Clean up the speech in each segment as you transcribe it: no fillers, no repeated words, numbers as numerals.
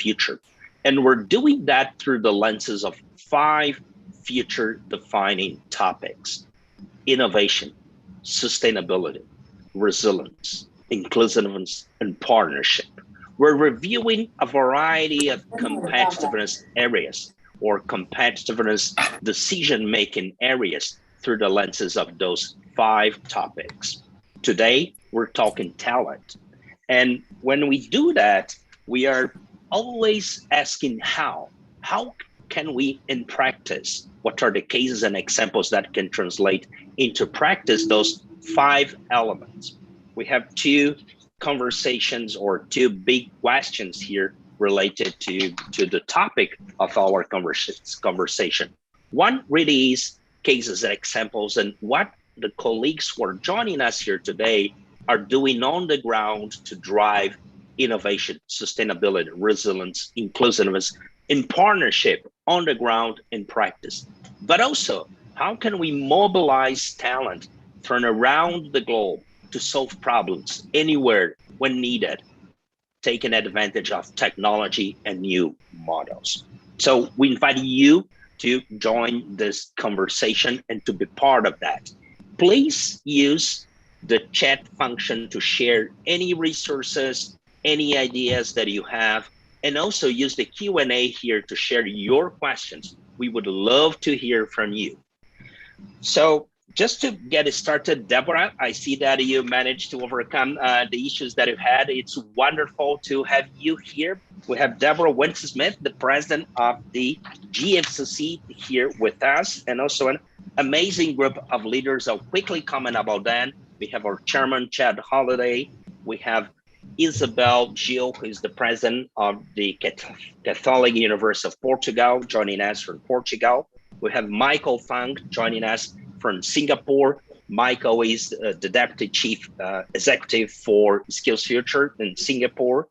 future. And we're doing that through the lenses of 5 future defining topics: innovation, sustainability, resilience, inclusiveness, and partnership. We're reviewing a variety of competitiveness areas or competitiveness decision-making areas through the lenses of those 5 topics. Today, we're talking talent. And when we do that, we are always asking how. How can we, in practice, what are the cases and examples that can translate into practice those 5 elements? We have 2 conversations or 2 big questions here related to the topic of our conversation. One really is cases and examples and what the colleagues who are joining us here today are doing on the ground to drive innovation, sustainability, resilience, inclusiveness in partnership on the ground in practice. But also, how can we mobilize talent from around the globe to solve problems anywhere when needed, taking advantage of technology and new models? So we invite you to join this conversation and to be part of that. Please use the chat function to share any resources, any ideas that you have, and also use the Q&A here to share your questions. We would love to hear from you. So just to get started, Deborah, I see that you managed to overcome the issues that you've had. It's wonderful to have you here. We have Deborah Wentz, the president of the GFCC, here with us, and also an amazing group of leaders. I'll quickly comment about that. We have our chairman, Chad Holliday. We have Isabel Gil, who is the president of the Catholic University of Portugal, joining us from Portugal. We have Michael Fang joining us from Singapore. Michael is the Deputy Chief Executive for Skills Future in Singapore.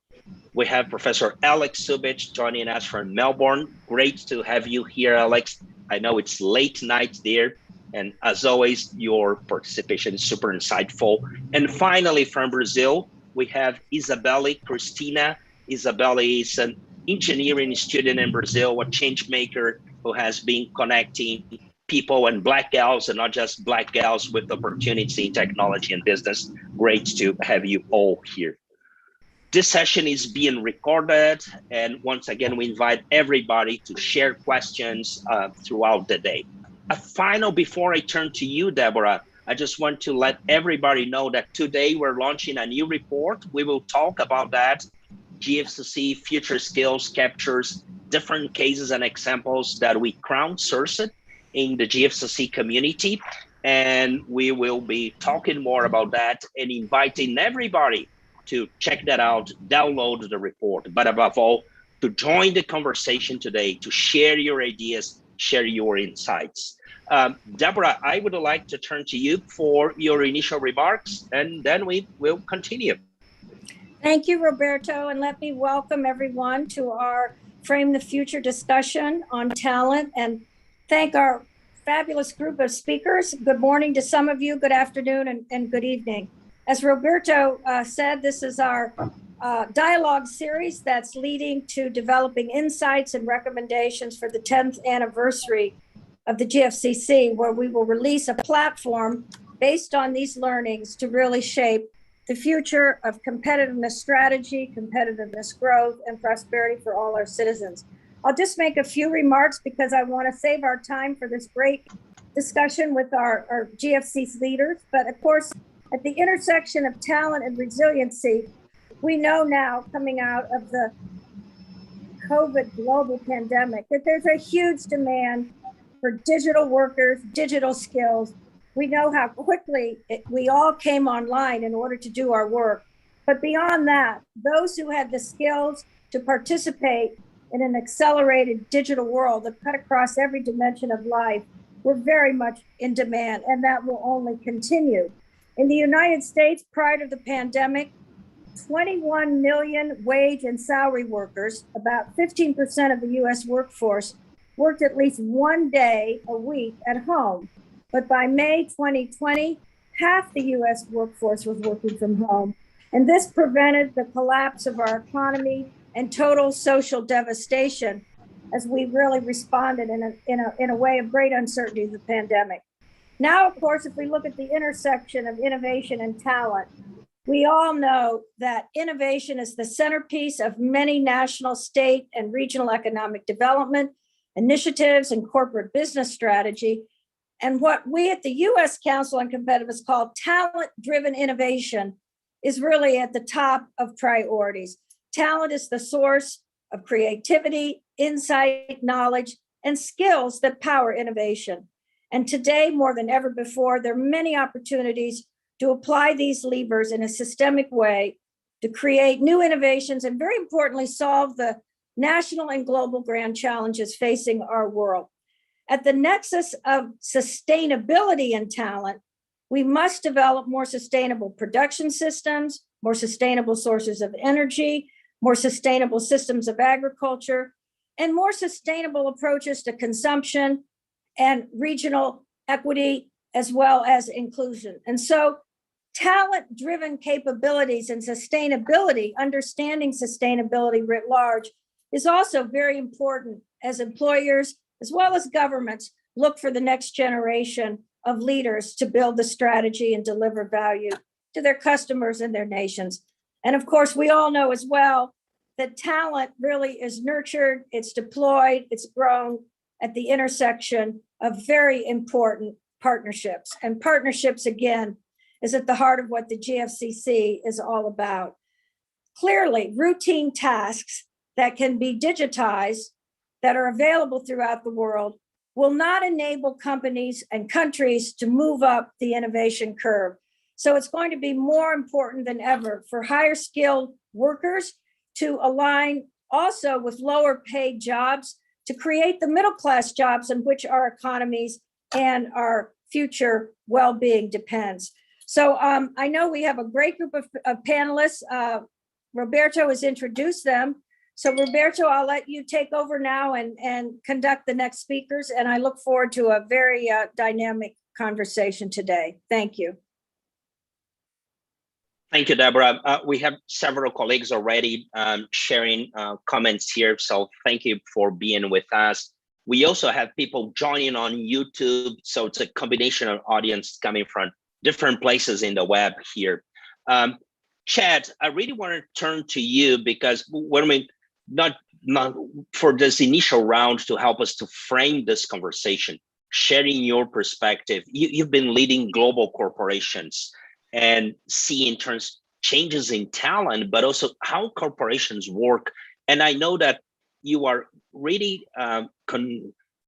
We have Professor Alex Subich joining us from Melbourne. Great to have you here, Alex. I know it's late night there, and as always, your participation is super insightful. And finally, from Brazil, we have Isabelli, Christina. Isabelli is an engineering student in Brazil, a change maker who has been connecting people and Black gals, and not just Black gals, with opportunities in technology and business. Great to have you all here. This session is being recorded, and once again, we invite everybody to share questions throughout the day. A final, before I turn to you, Deborah, I just want to let everybody know that today we're launching a new report. We will talk about that. GFCC Future Skills captures different cases and examples that we crowdsourced in the GFCC community. And we will be talking more about that and inviting everybody to check that out, download the report, but above all, to join the conversation today, to share your ideas, share your insights. Deborah, I would like to turn to you for your initial remarks, and then we will continue. Thank you, Roberto, and let me welcome everyone to our Frame the Future discussion on talent, and thank our fabulous group of speakers. Good morning to some of you, good afternoon, and good evening. As Roberto said, this is our dialogue series that's leading to developing insights and recommendations for the 10th anniversary of the GFCC, where we will release a platform based on these learnings to really shape the future of competitiveness strategy, competitiveness growth, and prosperity for all our citizens. I'll just make a few remarks because I want to save our time for this great discussion with our GFC's leaders. But of course, at the intersection of talent and resiliency, we know now, coming out of the COVID global pandemic, that there's a huge demand for digital workers, digital skills. We know how quickly we all came online in order to do our work. But beyond that, those who had the skills to participate in an accelerated digital world that cut across every dimension of life were very much in demand, and that will only continue. In the United States, prior to the pandemic, 21 million wage and salary workers, about 15% of the US workforce, worked at least one day a week at home. But by May 2020, half the US workforce was working from home. And this prevented the collapse of our economy and total social devastation as we really responded in a way of great uncertainty to the pandemic. Now, of course, if we look at the intersection of innovation and talent, we all know that innovation is the centerpiece of many national, state, and regional economic development initiatives and corporate business strategy. And what we at the U.S. Council on Competitiveness call talent-driven innovation is really at the top of priorities. Talent is the source of creativity, insight, knowledge, and skills that power innovation. And today, more than ever before, there are many opportunities to apply these levers in a systemic way to create new innovations and, very importantly, solve the national and global grand challenges facing our world. At the nexus of sustainability and talent, we must develop more sustainable production systems, more sustainable sources of energy, more sustainable systems of agriculture, and more sustainable approaches to consumption and regional equity, as well as inclusion. And so talent-driven capabilities and sustainability, understanding sustainability writ large, is also very important as employers, as well as governments, look for the next generation of leaders to build the strategy and deliver value to their customers and their nations. And of course, we all know as well that talent really is nurtured, it's deployed, it's grown at the intersection of very important partnerships. And partnerships, again, is at the heart of what the GFCC is all about. Clearly, routine tasks that can be digitized, that are available throughout the world, will not enable companies and countries to move up the innovation curve. So it's going to be more important than ever for higher skilled workers to align also with lower paid jobs to create the middle class jobs in which our economies and our future well-being depends. So I know we have a great group of panelists. Roberto has introduced them. So Roberto, I'll let you take over now and conduct the next speakers. And I look forward to a very dynamic conversation today. Thank you. Thank you, Deborah. We have several colleagues already sharing comments here. So thank you for being with us. We also have people joining on YouTube. So it's a combination of audience coming from different places in the web here. Chad, I really want to turn to you because when we not for this initial round to help us to frame this conversation, sharing your perspective. You've been leading global corporations and seeing changes in talent, but also how corporations work. And I know that you are really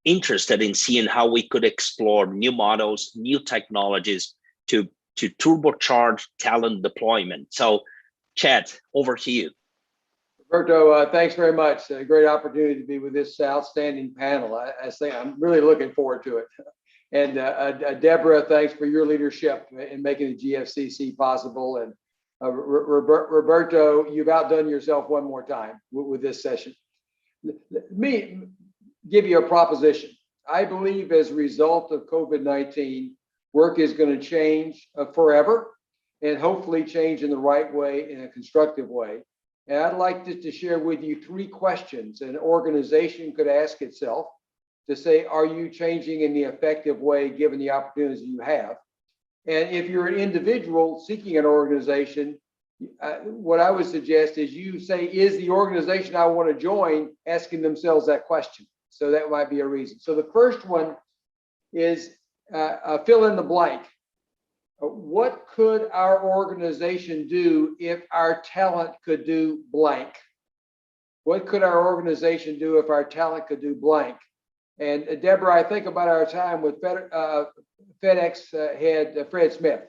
interested in seeing how we could explore new models, new technologies to turbocharge talent deployment. So, Chad, over to you. Roberto, thanks very much. A great opportunity to be with this outstanding panel. I say I'm really looking forward to it. And Deborah, thanks for your leadership in making the GFCC possible. And Roberto, you've outdone yourself one more time with this session. Let me give you a proposition. I believe as a result of COVID-19, work is going to change forever and hopefully change in the right way, in a constructive way. And I'd like to share with you 3 questions an organization could ask itself to say, are you changing in the effective way given the opportunities you have? And if you're an individual seeking an organization, what I would suggest is you say, is the organization I want to join asking themselves that question? So that might be a reason. So the first one is fill in the blank. What could our organization do if our talent could do blank? What could our organization do if our talent could do blank? And Deborah, I think about our time with FedEx head Fred Smith.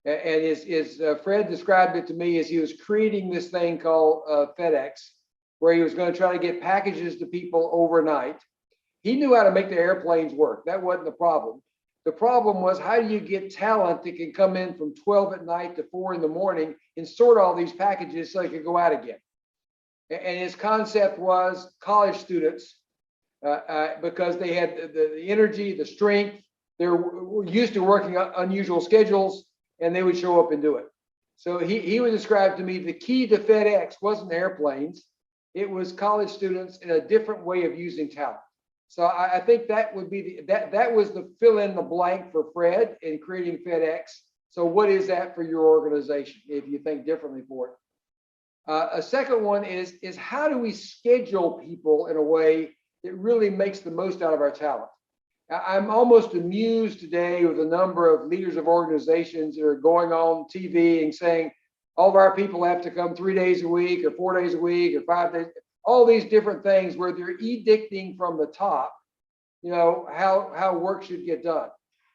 And Fred described it to me as he was creating this thing called FedEx, where he was going to try to get packages to people overnight. He knew how to make the airplanes work. That wasn't the problem. The problem was, how do you get talent that can come in from 12 at night to 4 in the morning and sort all these packages so they could go out again? And his concept was college students, because they had the energy, the strength, they're used to working unusual schedules, and they would show up and do it. So he would describe to me the key to FedEx wasn't airplanes. It was college students in a different way of using talent. So I think that would be that was the fill in the blank for Fred in creating FedEx. So what is that for your organization if you think differently for it? A second one is how do we schedule people in a way that really makes the most out of our talent? I'm almost amused today with the number of leaders of organizations that are going on TV and saying all of our people have to come 3 days a week or 4 days a week or 5 days, all these different things where they're edicting from the top, how work should get done.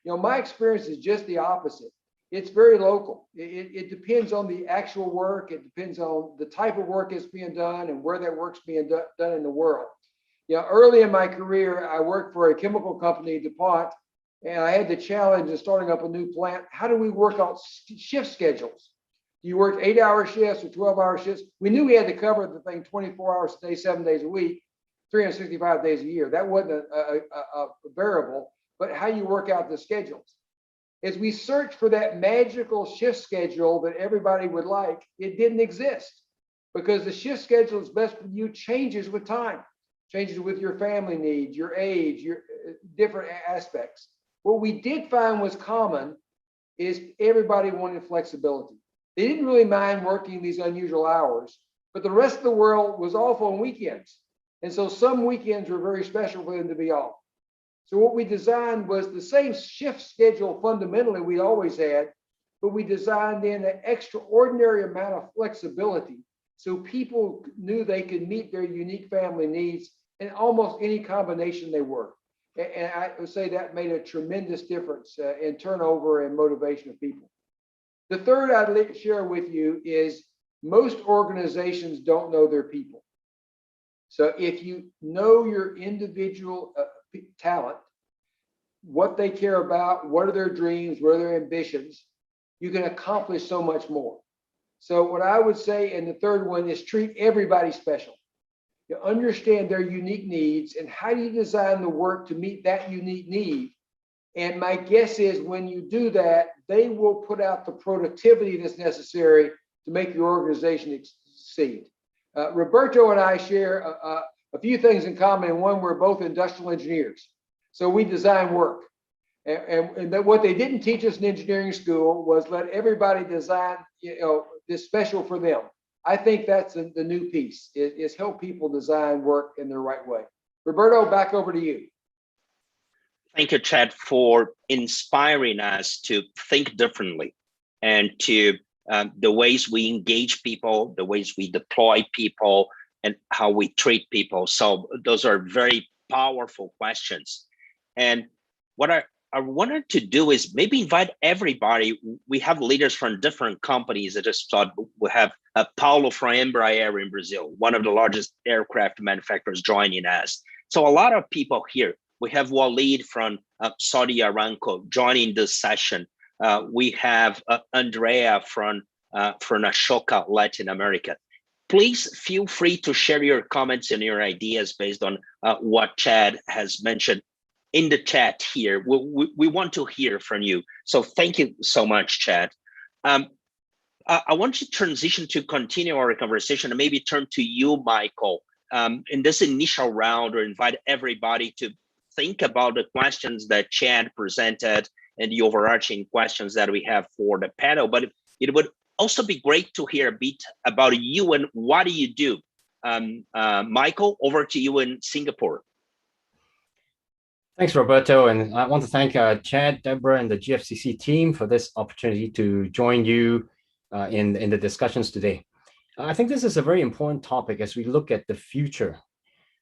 My experience is just the opposite. It's very local. It depends on the actual work. It depends on the type of work that's being done and where that work's being done in the world. Early in my career, I worked for a chemical company, DuPont, and I had the challenge of starting up a new plant. How do we work out shift schedules? Do you work 8-hour shifts or 12-hour shifts? We knew we had to cover the thing 24 hours a day, 7 days a week, 365 days a year. That wasn't a variable, but how you work out the schedules. As we searched for that magical shift schedule that everybody would like, it didn't exist because the shift schedule is best for you changes with time, changes with your family needs, your age, your different aspects. What we did find was common is everybody wanted flexibility. They didn't really mind working these unusual hours, but the rest of the world was off on weekends. And so some weekends were very special for them to be off. So what we designed was the same shift schedule fundamentally we always had, but we designed in an extraordinary amount of flexibility so people knew they could meet their unique family needs in almost any combination they were. And I would say that made a tremendous difference in turnover and motivation of people. The third I'd share with you is most organizations don't know their people. So if you know your individual talent, what they care about, what are their dreams, what are their ambitions, you can accomplish so much more. So what I would say, and the third one is treat everybody special. You understand their unique needs and how do you design the work to meet that unique need. And my guess is when you do that, they will put out the productivity that's necessary to make your organization succeed. Roberto and I share a few things in common. And one, we're both industrial engineers. So we design work. And what they didn't teach us in engineering school was let everybody design, this special for them. I think that's the new piece, is help people design work in the right way. Roberto, back over to you. Thank you, Chad, for inspiring us to think differently and to the ways we engage people, the ways we deploy people, and how we treat people. So those are very powerful questions. And what I wanted to do is maybe invite everybody. We have leaders from different companies. I just thought we have Paulo from Embraer in Brazil, one of the largest aircraft manufacturers, joining us. So a lot of people here. We have Walid from Saudi Aramco joining this session. We have Andrea from Ashoka, Latin America. Please feel free to share your comments and your ideas based on what Chad has mentioned in the chat here. We want to hear from you. So thank you so much, Chad. I want to transition to continue our conversation and maybe turn to you, Michael, in this initial round, or invite everybody to think about the questions that Chad presented and the overarching questions that we have for the panel. But it would also be great to hear a bit about you and what do you do. Michael, over to you in Singapore. Thanks, Roberto. And I want to thank Chad, Deborah, and the GFCC team for this opportunity to join you in the discussions today. I think this is a very important topic as we look at the future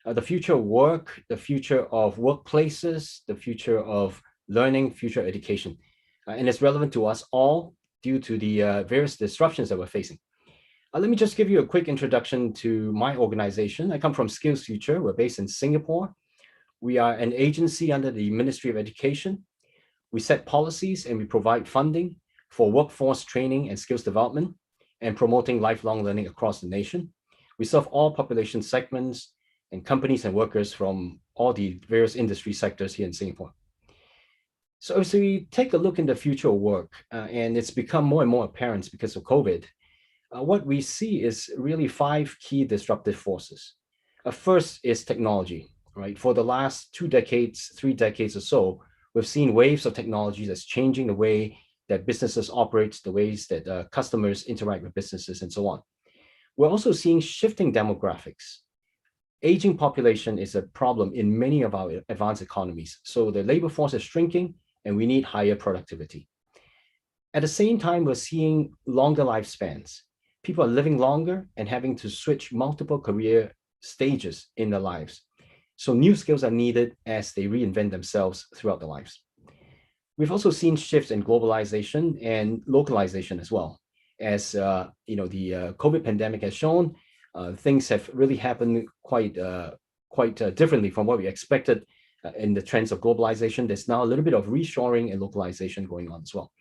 of work, the future of workplaces, the future of learning, future education. And it's relevant to us all due to the various disruptions that we're facing. Let me just give you a quick introduction to my organization. I come from Skills Future. We're based in Singapore. We are an agency under the Ministry of Education. We set policies and we provide funding for workforce training and skills development and promoting lifelong learning across the nation. We serve all population segments and companies and workers from all the various industry sectors here in Singapore. So as we take a look in the future of work, and it's become more and more apparent because of COVID, what we see is really 5 key disruptive forces. First is technology, right? For the last 2 decades, 3 decades or so, we've seen waves of technology that's changing the way that businesses operate, the ways that customers interact with businesses, and so on. We're also seeing shifting demographics. Aging population is a problem in many of our advanced economies. So the labor force is shrinking and we need higher productivity. At the same time, we're seeing longer lifespans. People are living longer and having to switch multiple career stages in their lives. So new skills are needed as they reinvent themselves throughout their lives. We've also seen shifts in globalization and localization as well. As the COVID pandemic has shown, things have really happened quite differently from what we expected in the trends of globalization. There's now a little bit of reshoring and localization going on as well.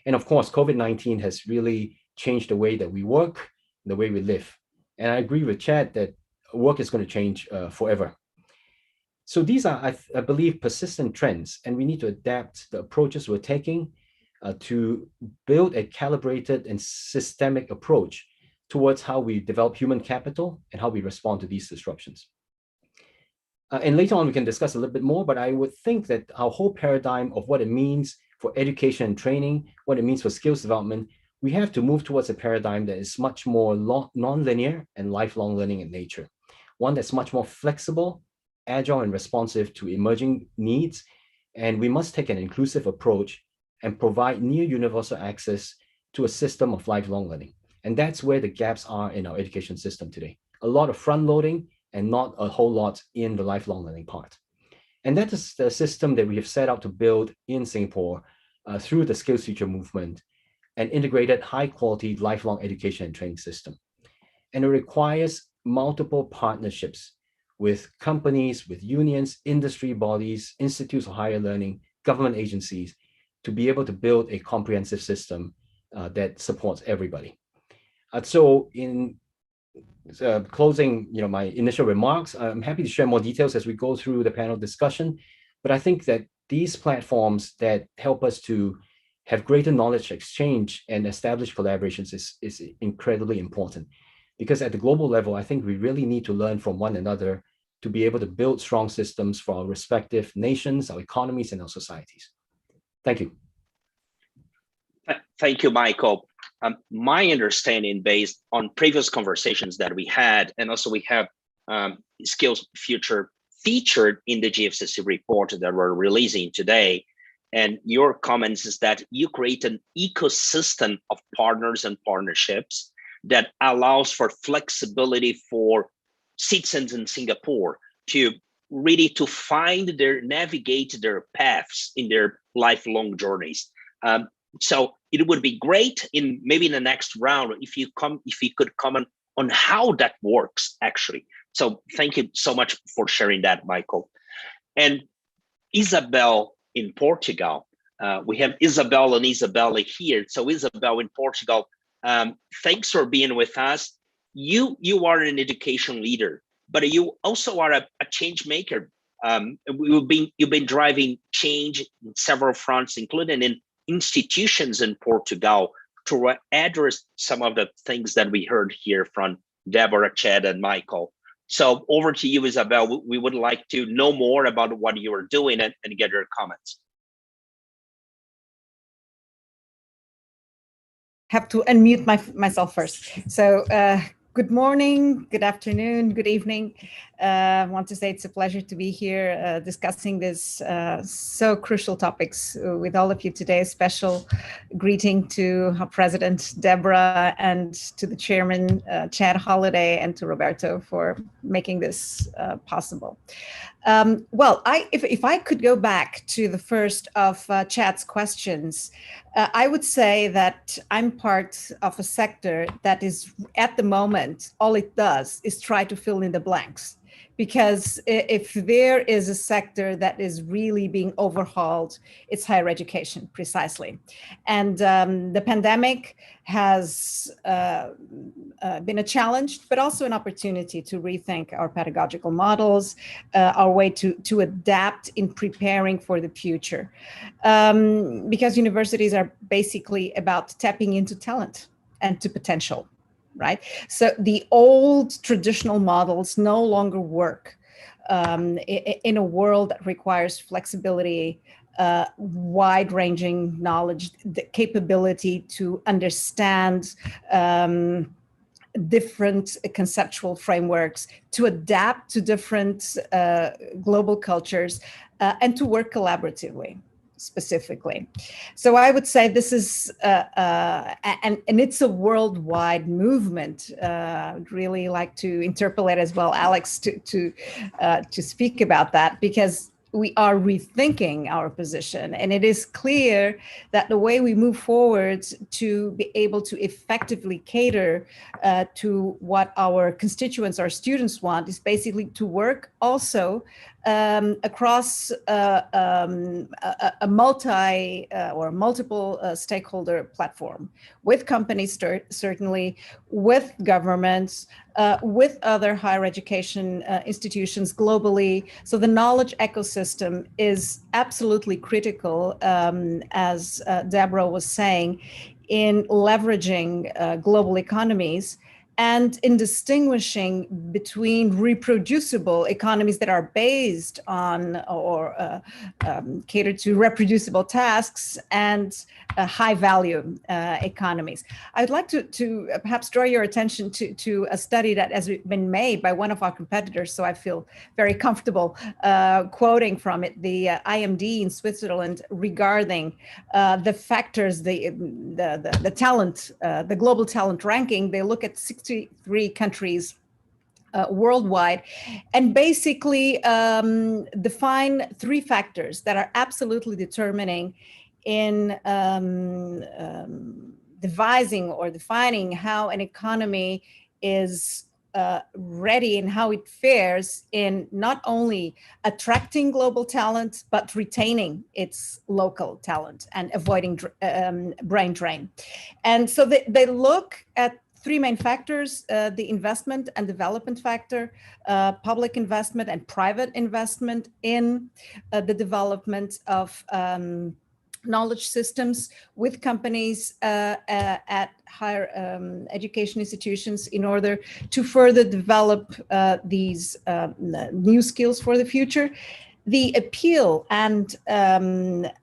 And of course, COVID-19 has really changed the way that we work, the way we live. And I agree with Chad that work is going to change forever. So these are, I believe, persistent trends, and we need to adapt the approaches we're taking to build a calibrated and systemic approach towards how we develop human capital and how we respond to these disruptions. And later on, we can discuss a little bit more, but I would think that our whole paradigm of what it means for education and training, what it means for skills development, we have to move towards a paradigm that is much more non-linear and lifelong learning in nature. One that's much more flexible, agile, and responsive to emerging needs. And we must take an inclusive approach and provide near universal access to a system of lifelong learning. And that's where the gaps are in our education system today. A lot of front loading and not a whole lot in the lifelong learning part. And that is the system that we have set out to build in Singapore through the Skills Future movement, an integrated high quality lifelong education and training system. And it requires multiple partnerships with companies, with unions, industry bodies, institutes of higher learning, government agencies, to be able to build a comprehensive system that supports everybody. So in closing, my initial remarks, I'm happy to share more details as we go through the panel discussion, but I think that these platforms that help us to have greater knowledge exchange and establish collaborations is incredibly important. Because at the global level, I think we really need to learn from one another to be able to build strong systems for our respective nations, our economies, and our societies. Thank you. Thank you, Michael. My understanding, based on previous conversations that we had, and also we have Skills Future featured in the GFCC report that we're releasing today, and your comments is that you create an ecosystem of partners and partnerships that allows for flexibility for citizens in Singapore to really to navigate their paths in their lifelong journeys. So it would be great in the next round if you could comment on how that works actually. So thank you so much for sharing that, Michael. And Isabel in Portugal, we have Isabel and Isabella here. So Isabel in Portugal, thanks for being with us. You are an education leader, but you also are a change maker. You've been driving change in several fronts, including in institutions in Portugal, to address some of the things that we heard here from Deborah, Chad, and Michael. So over to you, Isabel. We would like to know more about what you are doing and get your comments. Have to unmute myself first. So good morning, good afternoon, good evening. I want to say it's a pleasure to be here discussing this so crucial topics with all of you today. A special greeting to our President Deborah and to the Chairman Chad Holliday and to Roberto for making this possible. Well, if I could go back to the first of Chad's questions, I would say that I'm part of a sector that is, at the moment, all it does is try to fill in the blanks. Because if there is a sector that is really being overhauled, it's higher education, precisely. And the pandemic has been a challenge, but also an opportunity to rethink our pedagogical models, our way to adapt in preparing for the future. Because universities are basically about tapping into talent and to potential. right? So the old traditional models no longer work in a world that requires flexibility, wide-ranging knowledge, the capability to understand different conceptual frameworks, to adapt to different global cultures, and to work collaboratively, specifically. So I would say this is, and it's a worldwide movement. I'd really like to interpolate as well, Alex, to speak about that, because we are rethinking our position. And it is clear that the way we move forward to be able to effectively cater to what our constituents, our students want, is basically to work also across a multi or multiple stakeholder platform, with companies certainly, with governments, with other higher education institutions globally. So the knowledge ecosystem is absolutely critical, as Deborah was saying, in leveraging global economies and in distinguishing between reproducible economies that are based on or cater to reproducible tasks and high value economies. I'd like to perhaps draw your attention to a study that has been made by one of our competitors, so I feel very comfortable quoting from it, the IMD in Switzerland, regarding the factors, the talent, the global talent ranking. They look at 63 countries worldwide, and basically define 3 factors that are absolutely determining in devising or defining how an economy is ready and how it fares in not only attracting global talent, but retaining its local talent and avoiding brain drain. And so they look at 3 main factors: the investment and development factor, public investment and private investment in the development of knowledge systems with companies at higher education institutions, in order to further develop these new skills for the future. The appeal and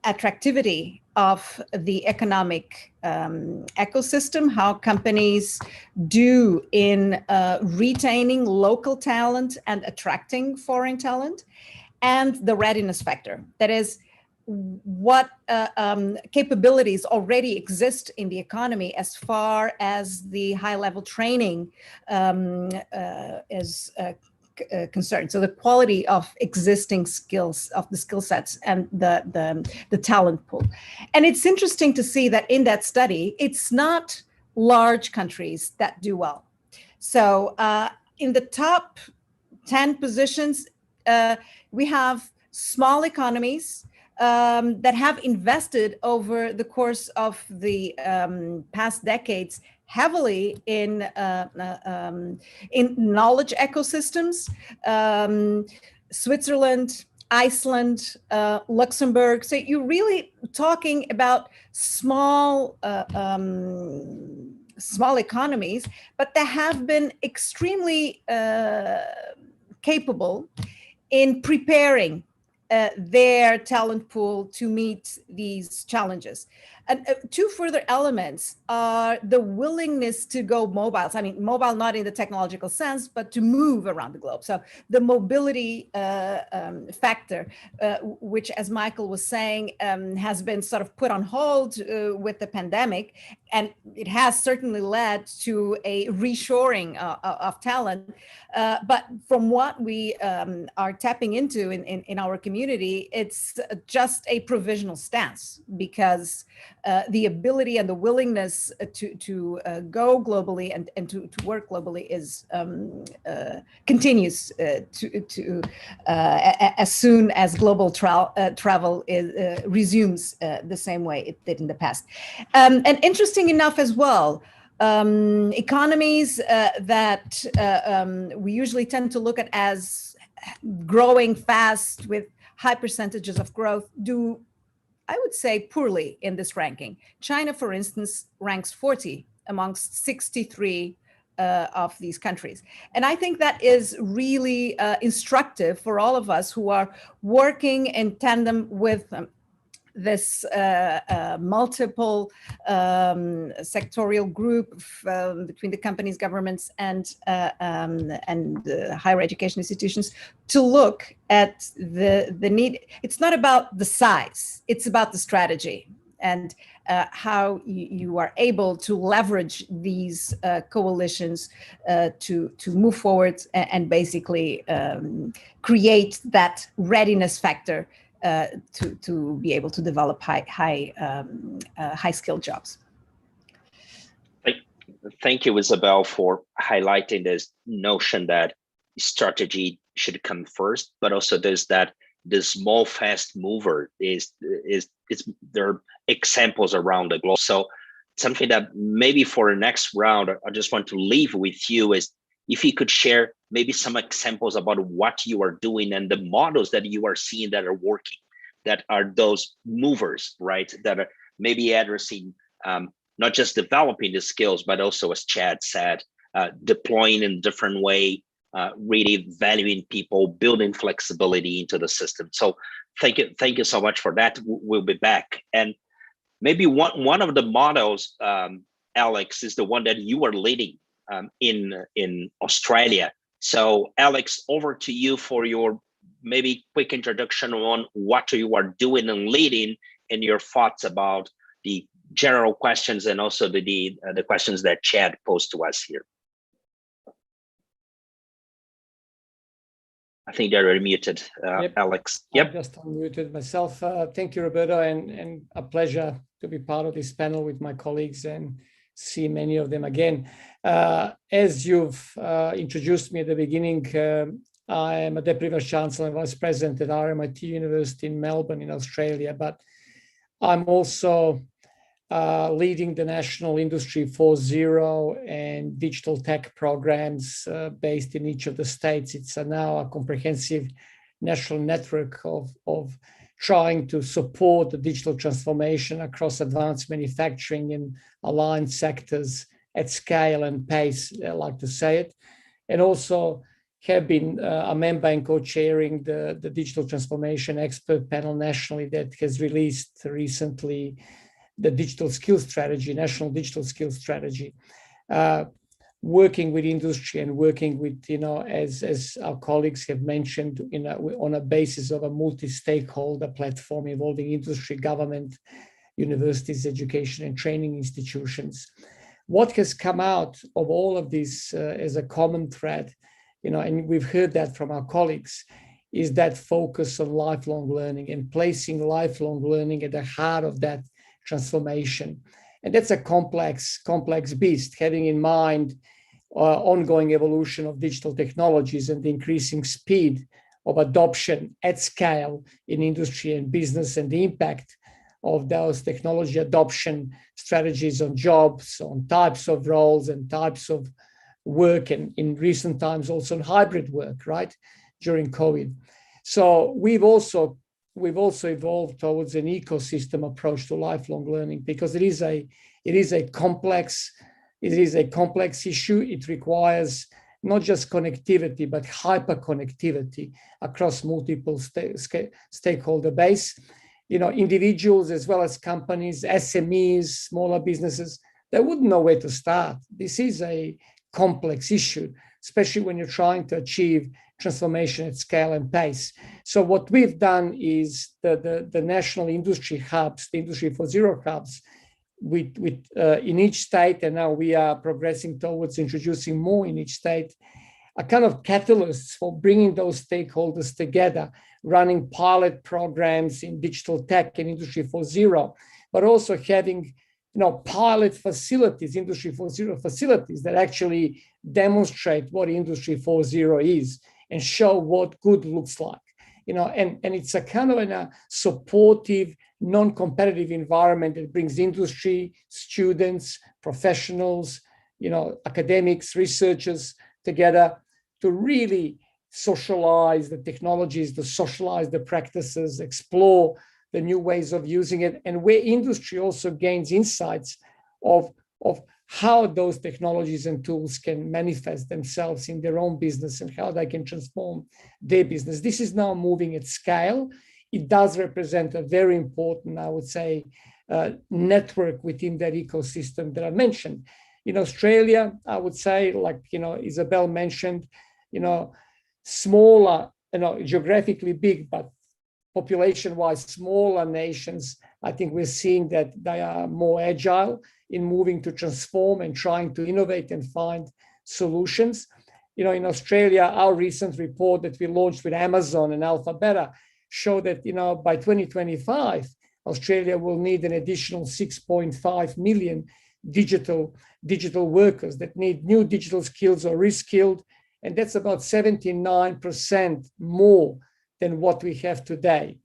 attractivity of the economic ecosystem, how companies do in retaining local talent and attracting foreign talent, and the readiness factor. That is, what capabilities already exist in the economy as far as the high-level training is concerned. So the quality of existing skills, of the skill sets, and the talent pool. And it's interesting to see that in that study, it's not large countries that do well. So in the top 10 positions, we have small economies that have invested over the course of the past decades heavily in knowledge ecosystems. Switzerland, Iceland, Luxembourg. So you're really talking about small economies, but they have been extremely capable in preparing their talent pool to meet these challenges. And 2 further elements are the willingness to go mobile. I mean, mobile not in the technological sense, but to move around the globe. So the mobility factor, which, as Michael was saying, has been sort of put on hold with the pandemic. And it has certainly led to a reshoring of talent. But from what we are tapping into in our community, it's just a provisional stance, because the ability and the willingness to go globally and to work globally is continues to as soon as global travel resumes the same way it did in the past. And interesting enough as well, economies that we usually tend to look at as growing fast with high percentages of growth do, I would say, poorly in this ranking. China, for instance, ranks 40 amongst 63 of these countries. And I think that is really instructive for all of us who are working in tandem with this multiple sectorial group between the companies, governments, and higher education institutions to look at the need. It's not about the size, it's about the strategy and how you are able to leverage these coalitions to move forward and basically create that readiness factor to be able to develop high skilled jobs. Thank you, Isabel, for highlighting this notion that strategy should come first, but also there's that the small fast mover there are examples around the globe. So something that maybe for the next round, I just want to leave with you is if you could share maybe some examples about what you are doing and the models that you are seeing that are working, that are those movers, right? That are maybe addressing not just developing the skills, but also, as Chad said, deploying in a different way, really valuing people, building flexibility into the system. So thank you so much for that. We'll be back. And maybe one of the models, Alex, is the one that you are leading in Australia. So Alex, over to you for your maybe quick introduction on what you are doing and leading and your thoughts about the general questions and also the questions that Chad posed to us here. I think they're muted, Yep. Alex. Yep. I just unmuted myself. Thank you, Roberto, and a pleasure to be part of this panel with my colleagues and see many of them again. As you've introduced me at the beginning, I am a Deputy Vice Chancellor and Vice President at RMIT University in Melbourne in Australia, but I'm also leading the National Industry 4.0 and digital tech programs based in each of the states. It's now a comprehensive national network of trying to support the digital transformation across advanced manufacturing and aligned sectors at scale and pace, I like to say it. And also have been a member and co-chairing the digital transformation expert panel nationally that has released recently the digital skills strategy, national digital skills strategy, working with industry and working with, as our colleagues have mentioned, on a basis of a multi-stakeholder platform involving industry, government, universities, education and training institutions. What has come out of all of this as a common thread, and we've heard that from our colleagues, is that focus on lifelong learning and placing lifelong learning at the heart of that transformation. And that's a complex beast, having in mind ongoing evolution of digital technologies and the increasing speed of adoption at scale in industry and business, and the impact of those technology adoption strategies on jobs, on types of roles and types of work, and in recent times also on hybrid work, right, during COVID. So we've also evolved towards an ecosystem approach to lifelong learning, because it is a complex issue. It requires not just connectivity, but hyper connectivity across multiple stakeholder base. Individuals as well as companies, SMEs, smaller businesses, they wouldn't know where to start. This is a complex issue, especially when you're trying to achieve transformation at scale and pace. So what we've done is the national industry hubs, the Industry 4.0 hubs, with in each state, and now we are progressing towards introducing more in each state, are kind of catalysts for bringing those stakeholders together, running pilot programs in digital tech and Industry 4.0, but also having pilot facilities, Industry 4.0 facilities that actually demonstrate what Industry 4.0 is and show what good looks like. And it's a kind of a supportive, non-competitive environment that brings industry, students, professionals, academics, researchers together to really socialize the technologies, to socialize the practices, explore the new ways of using it, and where industry also gains insights of how those technologies and tools can manifest themselves in their own business and how they can transform their business. This is now moving at scale. It does represent a very important, I would say, network within that ecosystem that I mentioned. In Australia, I would say, like, Isabel mentioned, smaller, geographically big, but population-wise smaller nations, I think we're seeing that they are more agile in moving to transform and trying to innovate and find solutions. In Australia, our recent report that we launched with Amazon and Alphabeta showed that, by 2025, Australia will need an additional 6.5 million digital workers that need new digital skills or reskilled. And that's about 79% more than what we have today.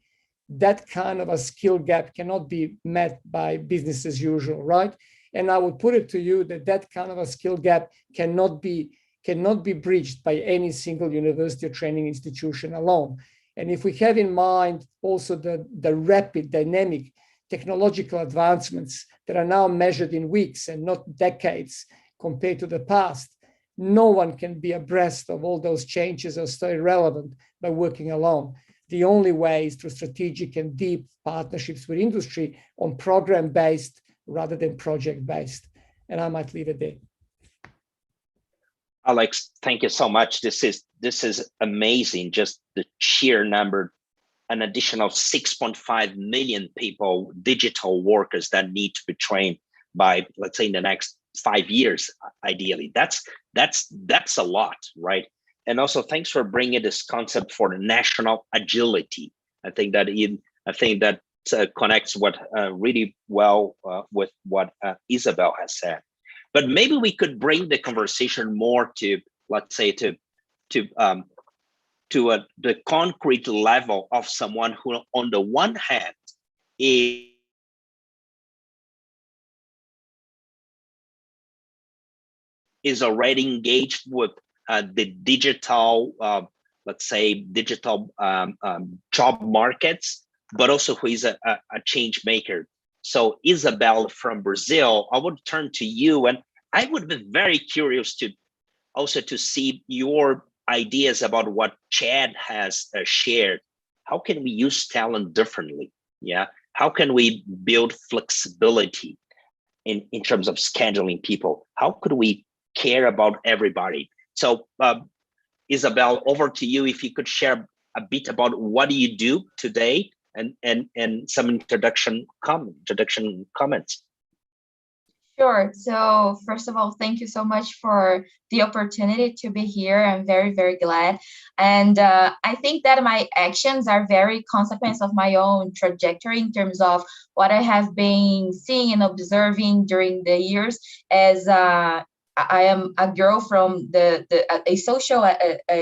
That kind of a skill gap cannot be met by business as usual, right? And I would put it to you that kind of a skill gap cannot be bridged by any single university or training institution alone. And if we have in mind also the rapid, dynamic technological advancements that are now measured in weeks and not decades compared to the past, no one can be abreast of all those changes or stay relevant by working alone. The only way is through strategic and deep partnerships with industry on program-based rather than project-based. And I might leave it there. Alex, thank you so much. This is amazing. Just the sheer number, an additional 6.5 million people, digital workers that need to be trained by, let's say, in the next 5 years, ideally. That's a lot, right? And also, thanks for bringing this concept for national agility. I think that connects really well with what Isabel has said. But maybe we could bring the conversation more to, let's say, to the concrete level of someone who, on the one hand, is already engaged with the digital, let's say, digital job markets, but also who is a change maker. So Isabel from Brazil, I would turn to you, and I would be very curious to see your ideas about what Chad has shared. How can we use talent differently? Yeah. How can we build flexibility in terms of scheduling people? How could we care about everybody? So Isabel, over to you. If you could share a bit about what do you do today, and some introduction comments. Sure. So first of all, thank you so much for the opportunity to be here. I'm very, very glad. And I think that my actions are very consequence of my own trajectory in terms of what I have been seeing and observing during the years as I am a girl from a social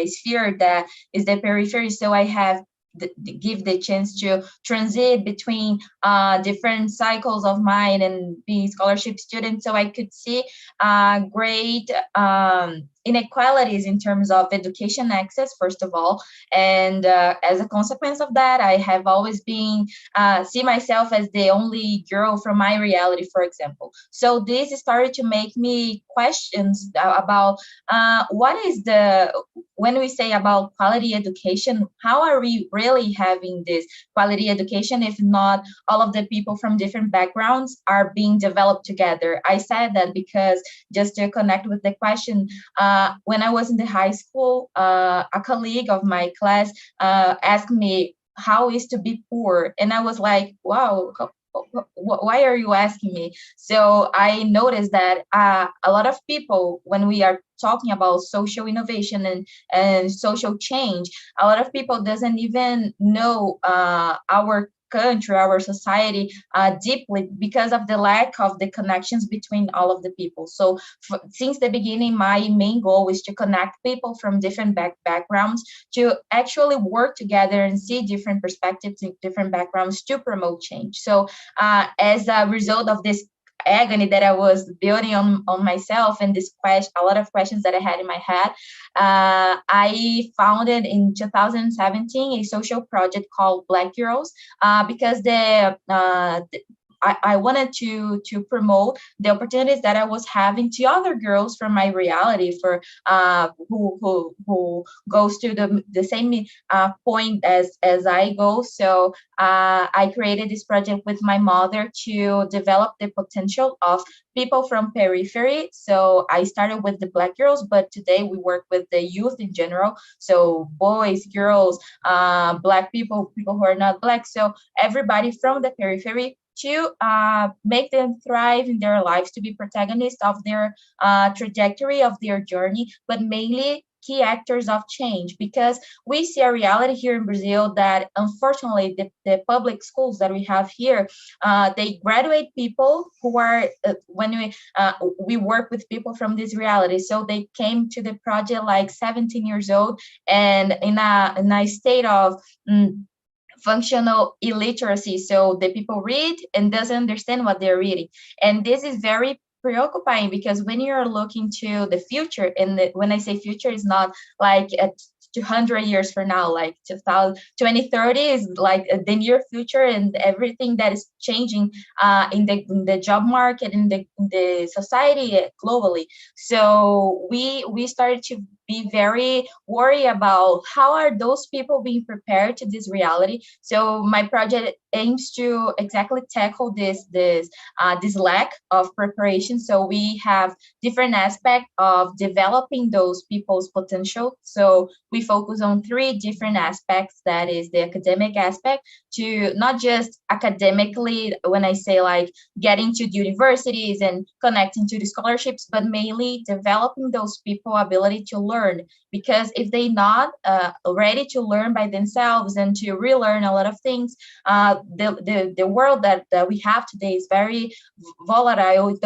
sphere that is the periphery. So I have give the chance to transit between different cycles of mine and be scholarship student. So I could see great inequalities in terms of education access, first of all. And as a consequence of that, I have always been, see myself as the only girl from my reality, for example. So this started to make me questions about when we say about quality education, how are we really having this quality education if not all of the people from different backgrounds are being developed together? I said that because just to connect with the question, when I was in the high school, a colleague of my class asked me how is to be poor. And I was like, wow, why are you asking me? So I noticed that a lot of people, when we are talking about social innovation and social change, a lot of people doesn't even know our country, our society deeply because of the lack of the connections between all of the people. So since the beginning, my main goal is to connect people from different backgrounds to actually work together and see different perspectives and different backgrounds to promote change. So as a result of this agony that I was building on myself and this a lot of questions that I had in my head, I founded in 2017 a social project called Black Girls because I wanted to promote the opportunities that I was having to other girls from my reality, for who goes to the same point as I go. So I created this project with my mother to develop the potential of people from periphery. So I started with the Black girls, but today we work with the youth in general. So boys, girls, Black people, people who are not Black. So everybody from the periphery, to make them thrive in their lives, to be protagonists of their trajectory of their journey, but mainly key actors of change, because we see a reality here in Brazil that unfortunately the public schools that we have here, they graduate people who are, when we work with people from this reality. So they came to the project like 17 years old and in a state of functional illiteracy. So the people read and doesn't understand what they're reading. And this is very preoccupying, because when you're looking to the future, and when I say future, it's not like at 200 years from now, like 2030 is like the near future, and everything that is changing in the job market, in the society globally. So we started to be very worried about how are those people being prepared to this reality. So my project aims to exactly tackle this lack of preparation. So we have different aspects of developing those people's potential. So we focus on 3 different aspects. That is the academic aspect, to not just academically, when I say like getting to the universities and connecting to the scholarships, but mainly developing those people ability to learn. Because if they not ready to learn by themselves and to relearn a lot of things, the world that we have today is very volatile.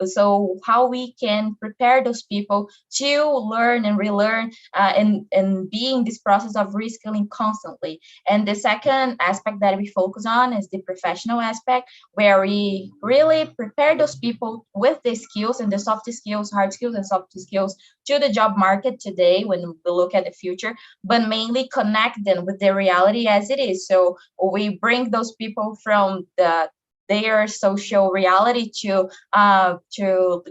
So how we can prepare those people to learn and relearn and be in this process of reskilling constantly. And the second aspect that we focus on is the professional aspect, where we really prepare those people with the skills and the soft skills, hard skills and soft skills to the job market today when we look at the future, but mainly connect them with the reality as it is. So we bring those people from their social reality to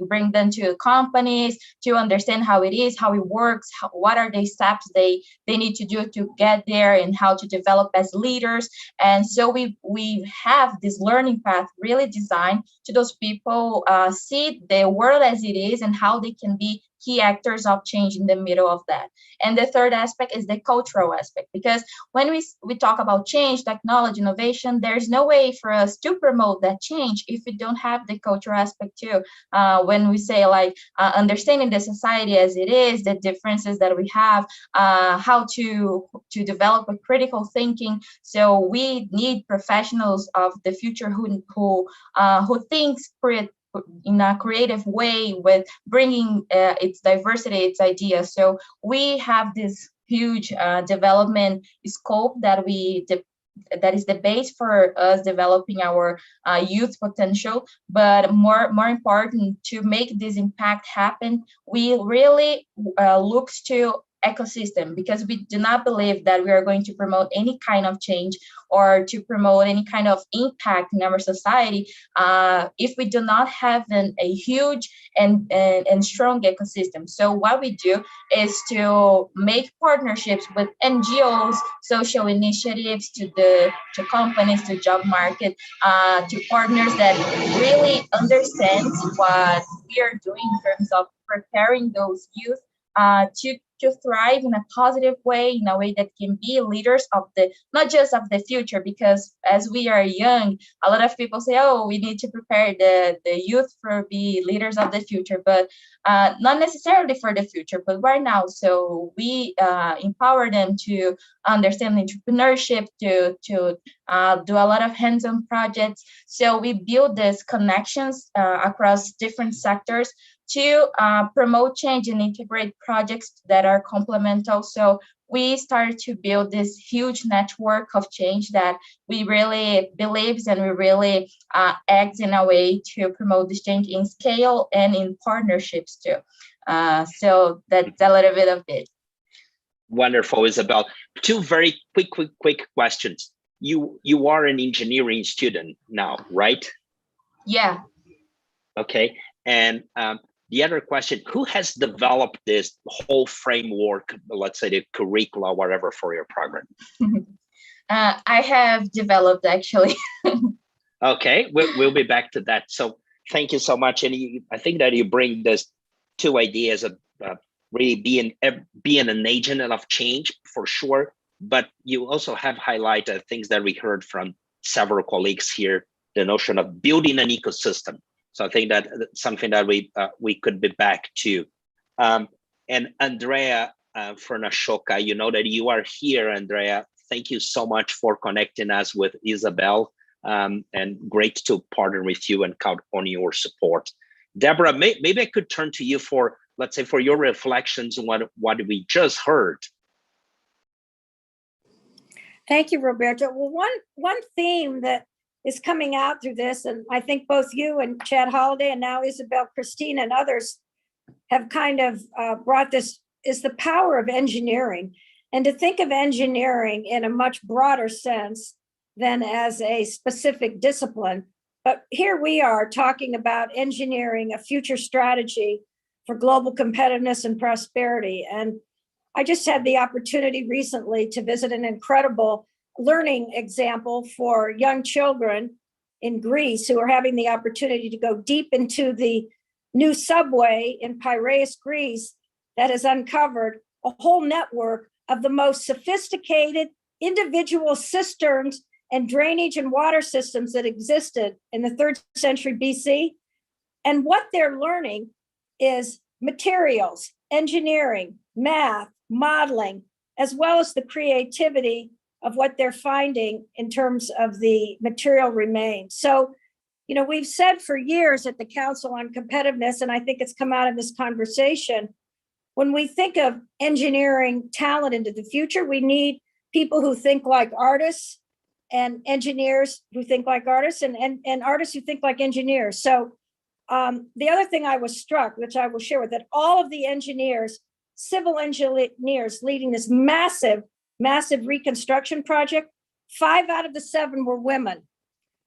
bring them to companies, to understand how it is, how it works, what are the steps they need to do to get there, and how to develop as leaders. And so we have this learning path really designed to those people see the world as it is and how they can be key actors of change in the middle of that. And the third aspect is the cultural aspect, because when we talk about change, technology, innovation, there's no way for us to promote that change if we don't have the cultural aspect too. When we say like understanding the society as it is, the differences that we have, how to develop a critical thinking. So we need professionals of the future who thinks in a creative way, with bringing its diversity, its ideas. So we have this huge development scope that that is the base for us developing our youth potential. But more important, to make this impact happen, we really look to ecosystem, because we do not believe that we are going to promote any kind of change or to promote any kind of impact in our society if we do not have a huge and strong ecosystem. So what we do is to make partnerships with NGOs, social initiatives, to companies, to job market, to partners that really understand what we are doing in terms of preparing those youth to thrive in a positive way, in a way that can be leaders of not just of the future, because as we are young, a lot of people say, oh, we need to prepare the youth for be leaders of the future, but not necessarily for the future, but right now. So we empower them to understand entrepreneurship, to do a lot of hands-on projects. So we build these connections across different sectors to promote change and integrate projects that are complemental. So we started to build this huge network of change that we really believes, and we really act in a way to promote this change in scale and in partnerships too. So that's a little bit of it. Wonderful, Isabel. 2 very quick questions. You are an engineering student now, right? Yeah. Okay. And the other question, who has developed this whole framework, let's say the curricula, whatever, for your program? I have developed, actually. Okay, we'll be back to that. So thank you so much. And I think that you bring these two ideas of really being an agent of change, for sure. But you also have highlighted things that we heard from several colleagues here, the notion of building an ecosystem. So I think that something that we could be back to. And Andrea from Ashoka, you know that you are here, Andrea. Thank you so much for connecting us with Isabel, and great to partner with you and count on your support. Deborah, maybe I could turn to you for, let's say, for your reflections on what we just heard. Thank you, Roberto. Well, one theme that is coming out through this, and I think both you and Chad Holliday and now Isabel, Christina, and others have kind of brought this, is the power of engineering, and to think of engineering in a much broader sense than as a specific discipline. But here we are talking about engineering a future strategy for global competitiveness and prosperity. And I just had the opportunity recently to visit an incredible learning example for young children in Greece who are having the opportunity to go deep into the new subway in Piraeus, Greece, that has uncovered a whole network of the most sophisticated individual cisterns and drainage and water systems that existed in the 3rd century BC. And what they're learning is materials, engineering, math, modeling, as well as the creativity of what they're finding in terms of the material remains. So, you know, we've said for years at the Council on Competitiveness, and I think it's come out of this conversation, when we think of engineering talent into the future, we need people who think like artists, and engineers who think like artists, and artists who think like engineers. So the other thing I was struck, which I will share with, that all of the engineers, civil engineers leading this massive reconstruction project, 5 out of the 7 were women.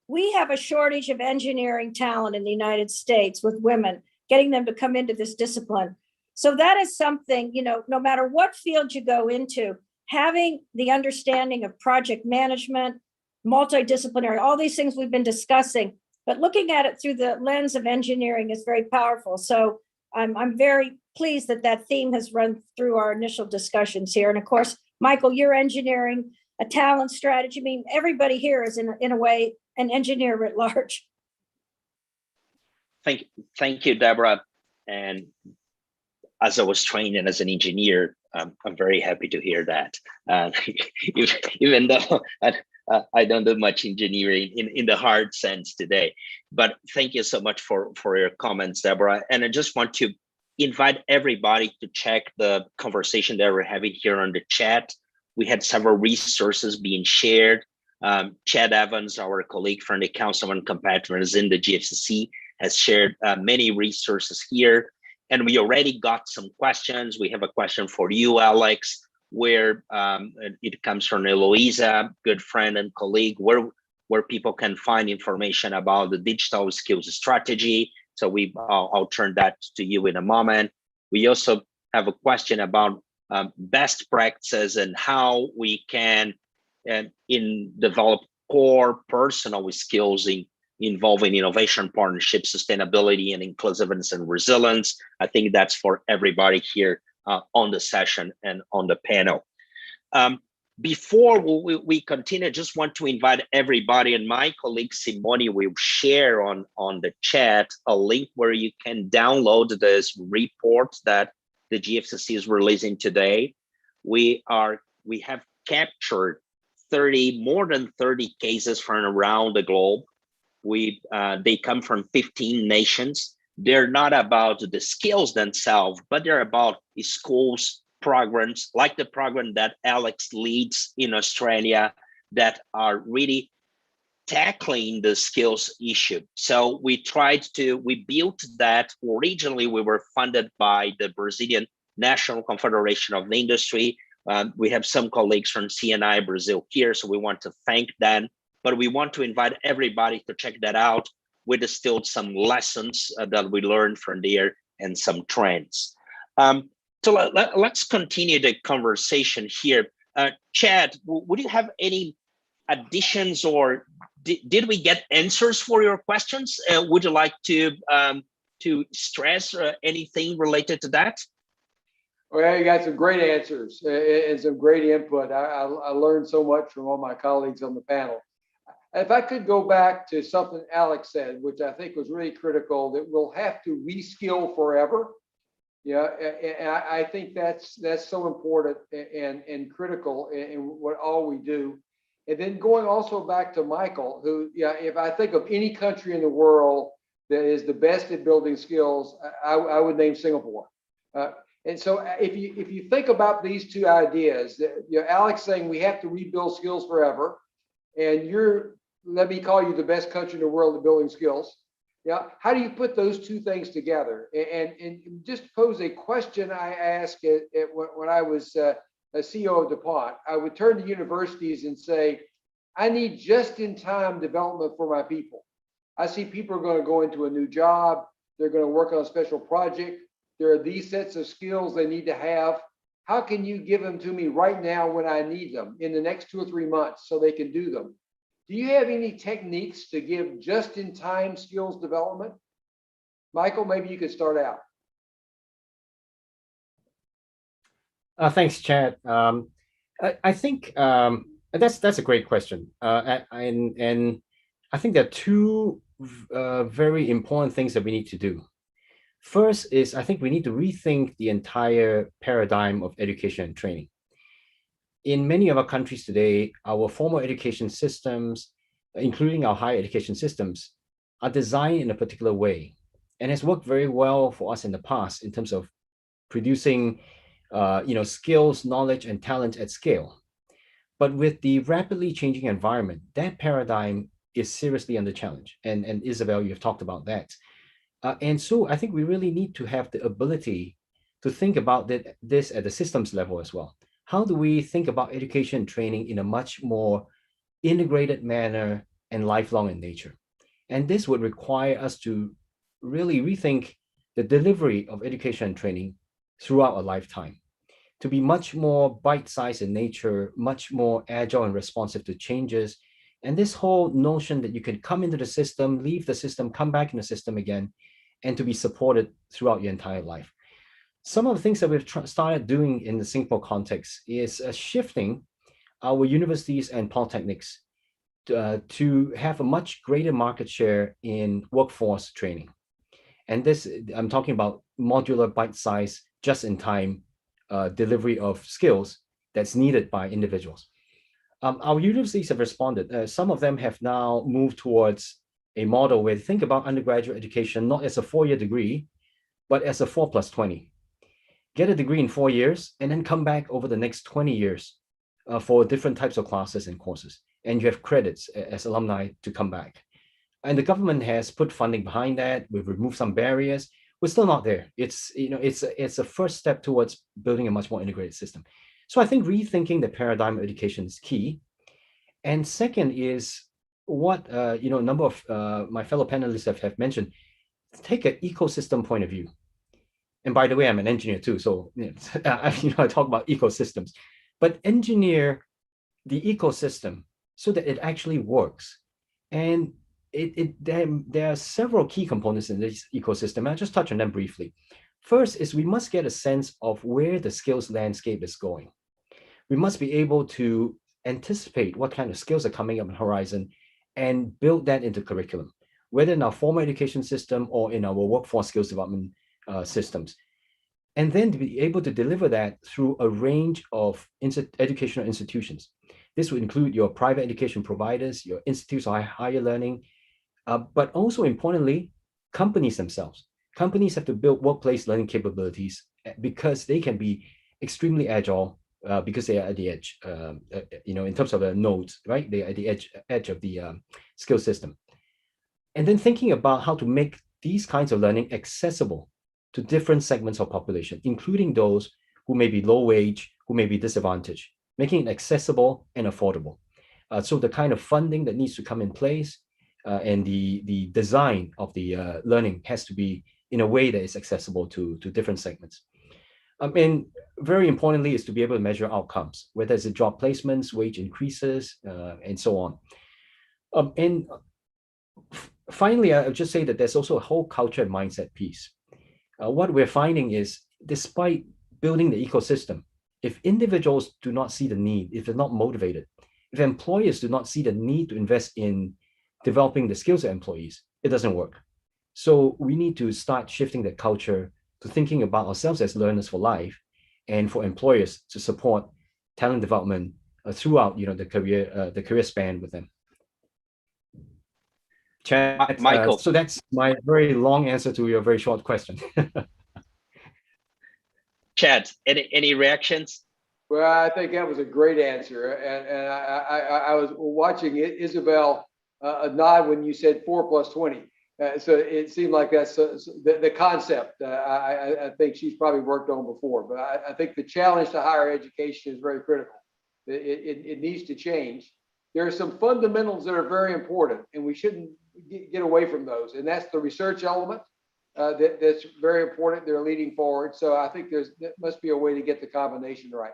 We have a shortage of engineering talent in the United States with women, getting them to come into this discipline. So that is something, you know, no matter what field you go into, having the understanding of project management, multidisciplinary, all these things we've been discussing, but looking at it through the lens of engineering is very powerful. So I'm very pleased that that theme has run through our initial discussions here. And of course, Michael, you're engineering a talent strategy. I mean, everybody here is in a way an engineer writ large. Thank you, Deborah. And as I was training as an engineer, I'm very happy to hear that. Even though I don't do much engineering in the hard sense today, but thank you so much for your comments, Deborah. And I just want to invite everybody to check the conversation that we're having here on the chat. We had several resources being shared. Chad Evans, our colleague from the Council on Competitiveness in the GFCC, has shared many resources here. And we already got some questions. We have a question for you, Alex, where it comes from Eloisa, good friend and colleague, where people can find information about the digital skills strategy. So I'll turn that to you in a moment. We also have a question about best practices and how we can develop core personal skills involving innovation, partnership, sustainability, and inclusiveness and resilience. I think that's for everybody here on the session and on the panel. Before we continue, I just want to invite everybody, and my colleague Simone will share on the chat a link where you can download this report that the GFCC is releasing today. We have captured more than 30 cases from around the globe. They come from 15 nations. They're not about the skills themselves, but they're about schools, programs like the program that Alex leads in Australia that are really tackling the skills issue. So we built that. Originally, we were funded by the Brazilian National Confederation of the Industry. We have some colleagues from CNI Brazil here, so we want to thank them. But we want to invite everybody to check that out. we distilled some lessons that we learned from there and some trends. So let's continue the conversation here. Chad, would you have any additions, or did we get answers for your questions? Would you like to stress anything related to that? Well, you got some great answers and some great input. I learned so much from all my colleagues on the panel. If I could go back to something Alex said, which I think was really critical, that we'll have to reskill forever. Yeah, and I think that's so important and critical in what all we do. And then going also back to Michael, who, yeah, if I think of any country in the world that is the best at building skills, I would name Singapore. And so if you think about these two ideas, that, you know, Alex saying we have to rebuild skills forever, and let me call you the best country in the world at building skills. Yeah, how do you put those two things together? And just pose a question I asked when I was a CEO of DuPont. I would turn to universities and say, I need just-in-time development for my people. I see people are going to go into a new job. They're going to work on a special project. There are these sets of skills they need to have. How can you give them to me right now when I need them in the next 2 or 3 months so they can do them? Do you have any techniques to give just-in-time skills development? Michael, maybe you could start out. Thanks, Chad. I think that's a great question, and I think there are two very important things that we need to do. First is, I think we need to rethink the entire paradigm of education and training. In many of our countries today, our formal education systems, including our higher education systems, are designed in a particular way, and has worked very well for us in the past in terms of producing skills, knowledge, and talent at scale. But with the rapidly changing environment, that paradigm is seriously under challenge. And Isabel, you've talked about that. And so I think we really need to have the ability to think about this at the systems level as well. How do we think about education and training in a much more integrated manner and lifelong in nature? And this would require us to really rethink the delivery of education and training throughout a lifetime, to be much more bite-sized in nature, much more agile and responsive to changes. And this whole notion that you can come into the system, leave the system, come back in the system again, and to be supported throughout your entire life. Some of the things that we've started doing in the Singapore context is shifting our universities and polytechnics to have a much greater market share in workforce training. And this, I'm talking about modular, bite-sized, just-in-time delivery of skills that's needed by individuals. Our universities have responded. Some of them have now moved towards a model where they think about undergraduate education not as a 4-year degree, but as a 4+20. Get a degree in 4 years and then come back over the next 20 years for different types of classes and courses. And you have credits as alumni to come back. And the government has put funding behind that. We've removed some barriers. We're still not there. It's a first step towards building a much more integrated system. So I think rethinking the paradigm of education is key. And second is what a number of my fellow panelists have mentioned. Take an ecosystem point of view. And by the way, I'm an engineer too, so I talk about ecosystems. But engineer the ecosystem so that it actually works. And there are several key components in this ecosystem. I'll just touch on them briefly. First is we must get a sense of where the skills landscape is going. We must be able to anticipate what kind of skills are coming up on the horizon and build that into curriculum, whether in our formal education system or in our workforce skills development systems. And then to be able to deliver that through a range of educational institutions. This would include your private education providers, your institutes of higher learning, but also importantly, companies themselves. Companies have to build workplace learning capabilities because they can be extremely agile because they are at the edge, in terms of the nodes, right? They are at the edge of the skill system. And then thinking about how to make these kinds of learning accessible to different segments of population, including those who may be low wage, who may be disadvantaged, making it accessible and affordable. So the kind of funding that needs to come in place and the design of the learning has to be in a way that is accessible to different segments. And very importantly is to be able to measure outcomes, whether it's job placements, wage increases, and so on. And finally, I would just say that there's also a whole culture and mindset piece. What we're finding is, despite building the ecosystem, if individuals do not see the need, if they're not motivated, if employers do not see the need to invest in developing the skills of employees, it doesn't work. So we need to start shifting the culture to thinking about ourselves as learners for life, and for employers to support talent development throughout, the career span with them. Chad, Michael. So that's my very long answer to your very short question. Chad, any reactions? Well, I think that was a great answer, and I was watching Isabel nod when you said 4 + 20. So it seemed like that's the concept. I think she's probably worked on before, but I think the challenge to higher education is very critical. It needs to change. There are some fundamentals that are very important, and we shouldn't get away from those. And that's the research element that's very important. They're leading forward. So I think there must be a way to get the combination right.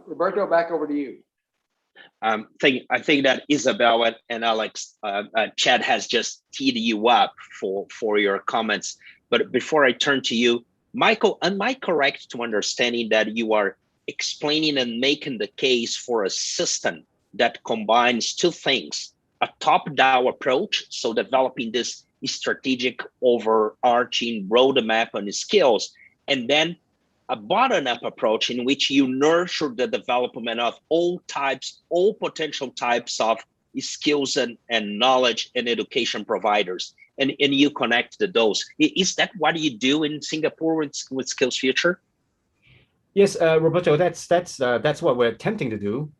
Roberto, back over to you. I think that Isabella and Alex, Chad has just teed you up for your comments. But before I turn to you, Michael, am I correct to understanding that you are explaining and making the case for a system that combines two things: a top-down approach, so developing this strategic overarching roadmap on skills, and then a bottom-up approach in which you nurture the development of all potential types of skills and knowledge and education providers, and you connect those. Is that what you do in Singapore with Skills Future? Yes, Roberto, that's what we're attempting to do.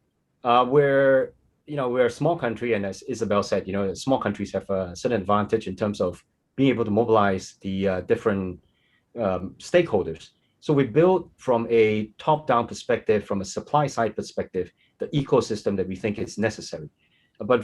We're a small country, and as Isabel said, small countries have a certain advantage in terms of being able to mobilize the different stakeholders. So we build from a top-down perspective, from a supply side perspective, the ecosystem that we think is necessary. But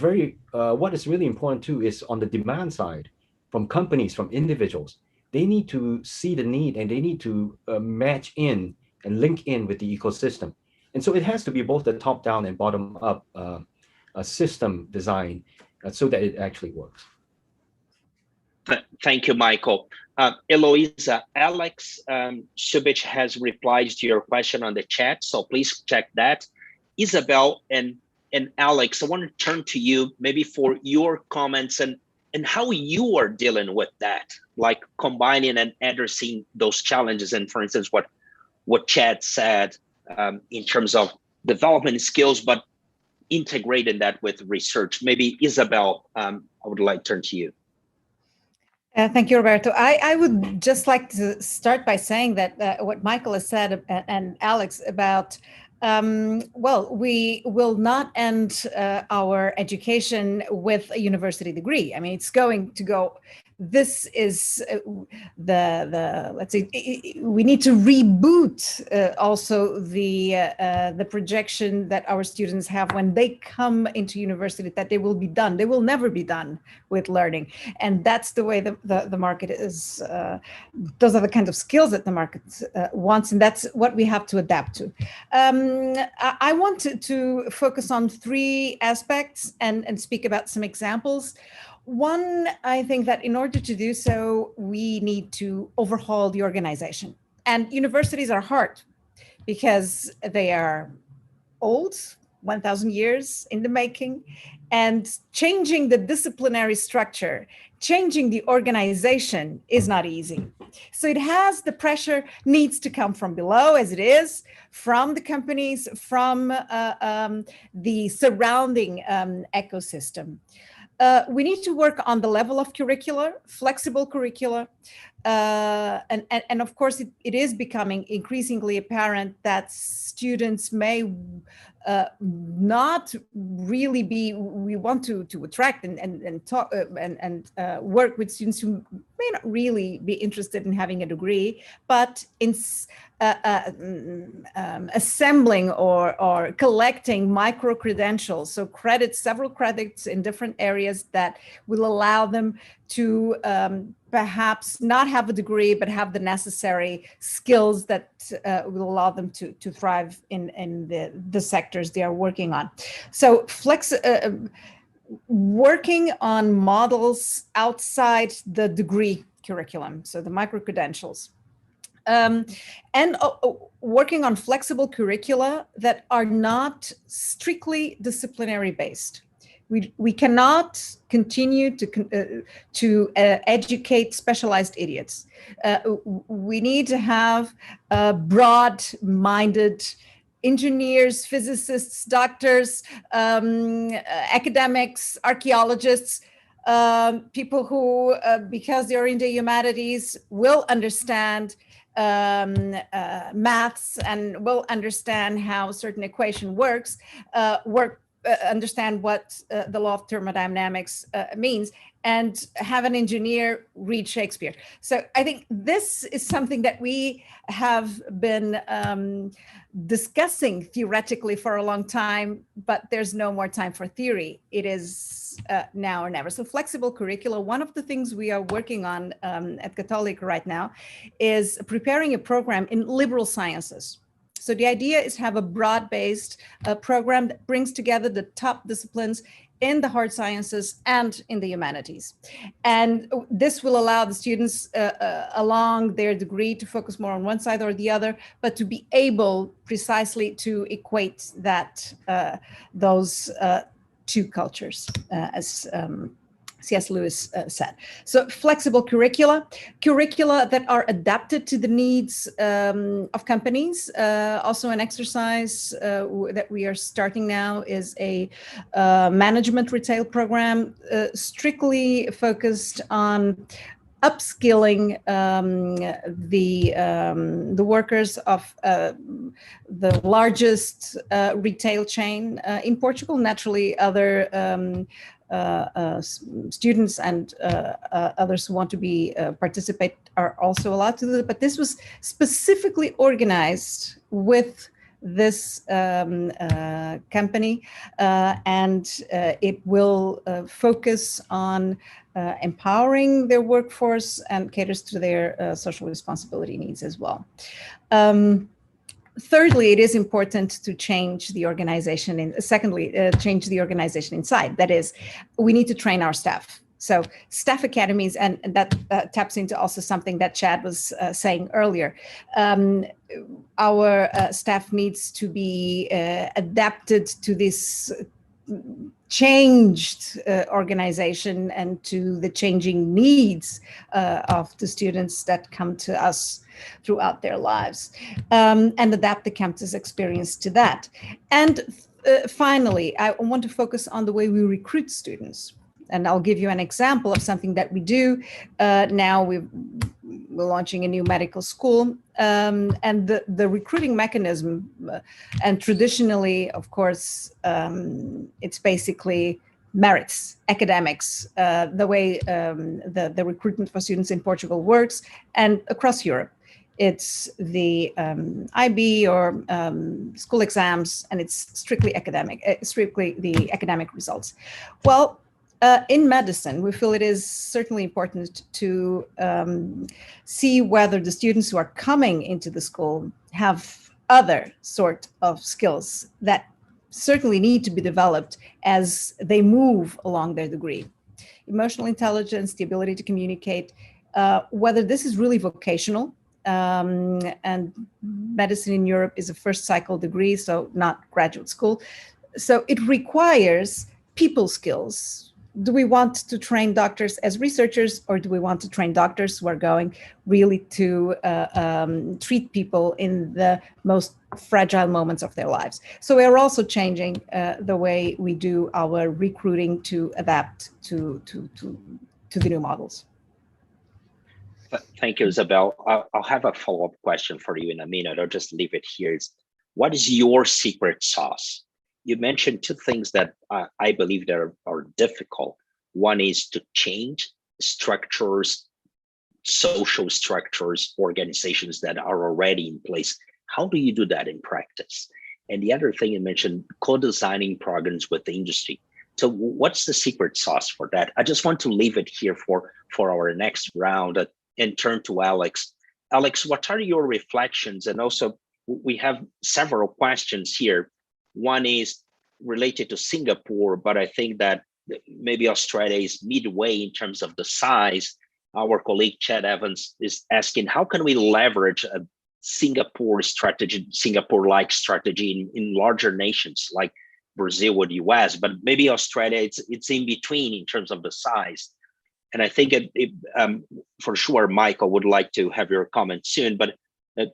what is really important too is on the demand side, from companies, from individuals, they need to see the need, and they need to match in and link in with the ecosystem. And so it has to be both the top-down and bottom-up system design so that it actually works. Thank you, Michael. Eloisa, Alex Subich has replied to your question on the chat, so please check that. Isabel and Alex, I want to turn to you maybe for your comments and how you are dealing with that, like combining and addressing those challenges. And for instance, what Chad said in terms of development skills, but integrating that with research. Maybe Isabel, I would like to turn to you. Thank you, Roberto. I would just like to start by saying that what Michael has said and Alex about, we will not end our education with a university degree. I mean, it's going to go. This is let's say, we need to reboot also the projection that our students have when they come into university, that they will be done. They will never be done with learning. And that's the way the market is. Those are the kind of skills that the market wants, and that's what we have to adapt to. I want to focus on 3 aspects and speak about some examples. One, I think that in order to do so, we need to overhaul the organization. And universities are hard because they are old, 1,000 years in the making, and changing the disciplinary structure, changing the organization is not easy. So the pressure needs to come from below, as it is, from the companies, from the surrounding ecosystem. We need to work on the level of curricula, flexible curricula, and of course, it is becoming increasingly apparent that students may not really be. We want to attract and talk and work with students who may not really be interested in having a degree, but in assembling or collecting micro credentials, so several credits in different areas that will allow them to perhaps not have a degree, but have the necessary skills that will allow them to thrive in the sectors they are working on. So working on models outside the degree curriculum, so the micro-credentials. And working on flexible curricula that are not strictly disciplinary based. We cannot continue to educate specialized idiots. We need to have broad-minded engineers, physicists, doctors, academics, archaeologists, people who, because they're in the humanities, will understand maths and will understand how certain equation works, understand what the law of thermodynamics means, and have an engineer read Shakespeare. So I think this is something that we have been discussing theoretically for a long time, but there's no more time for theory. It is now or never. So flexible curricula, one of the things we are working on at Catholic right now is preparing a program in liberal sciences. So the idea is to have a broad-based program that brings together the top disciplines in the hard sciences and in the humanities. And this will allow the students along their degree to focus more on one side or the other, but to be able precisely to equate that those two cultures, as C.S. Lewis said. So flexible curricula that are adapted to the needs of companies. Also an exercise that we are starting now is a management retail program strictly focused on upskilling the workers of the largest retail chain in Portugal. Naturally, other students and others who want to be participate are also allowed to do it. But this was specifically organized with this company, and it will focus on empowering their workforce and caters to their social responsibility needs as well. Thirdly, it is important to change the organization. Secondly, change the organization inside. That is, we need to train our staff. So staff academies, and that taps into also something that Chad was saying earlier. Our staff needs to be adapted to this changed organization and to the changing needs of the students that come to us throughout their lives, and adapt the campus experience to that. And finally, I want to focus on the way we recruit students. And I'll give you an example of something that we do. Now we're launching a new medical school, and the recruiting mechanism, and traditionally, of course, it's basically merits, academics, the way the recruitment for students in Portugal works, and across Europe. It's the IB or school exams, and it's strictly academic, strictly the academic results. Well, in medicine, we feel it is certainly important to see whether the students who are coming into the school have other sort of skills that certainly need to be developed as they move along their degree. Emotional intelligence, the ability to communicate, whether this is really vocational, and medicine in Europe is a first cycle degree, so not graduate school. So it requires people skills. Do we want to train doctors as researchers, or do we want to train doctors who are going really to treat people in the most fragile moments of their lives? So we are also changing the way we do our recruiting to adapt to the new models. Thank you, Isabel. I'll have a follow-up question for you in a minute. I'll just leave it here. What is your secret sauce? You mentioned two things that I believe that are difficult. One is to change structures, social structures, organizations that are already in place. How do you do that in practice? And the other thing you mentioned, co-designing programs with the industry. So what's the secret sauce for that? I just want to leave it here for our next round and turn to Alex. Alex, what are your reflections? And also, we have several questions here. One is related to Singapore, but I think that maybe Australia is midway in terms of the size. Our colleague Chad Evans is asking, how can we leverage a Singapore strategy, Singapore-like strategy in larger nations like Brazil or the US, but maybe Australia, it's in between in terms of the size. And I think for sure, Michael would like to have your comment soon, but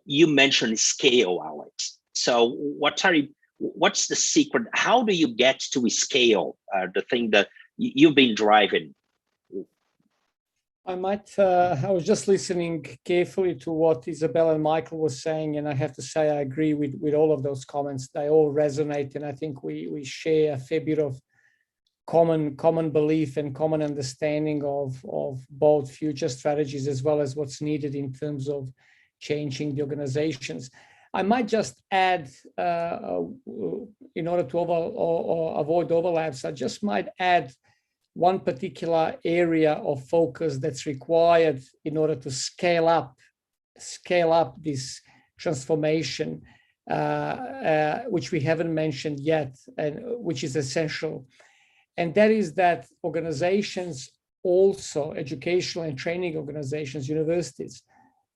you mentioned scale, Alex. So what's the secret? How do you get to scale the thing that you've been driving? I was just listening carefully to what Isabella and Michael was saying, and I have to say I agree with all of those comments. They all resonate, and I think we share a fair bit of common belief and common understanding of both future strategies as well as what's needed in terms of changing the organizations. I might just add, in order to avoid overlaps, I just might add one particular area of focus that's required in order to scale up this transformation, which we haven't mentioned yet, and which is essential. And that is that organizations, also educational and training organizations, universities,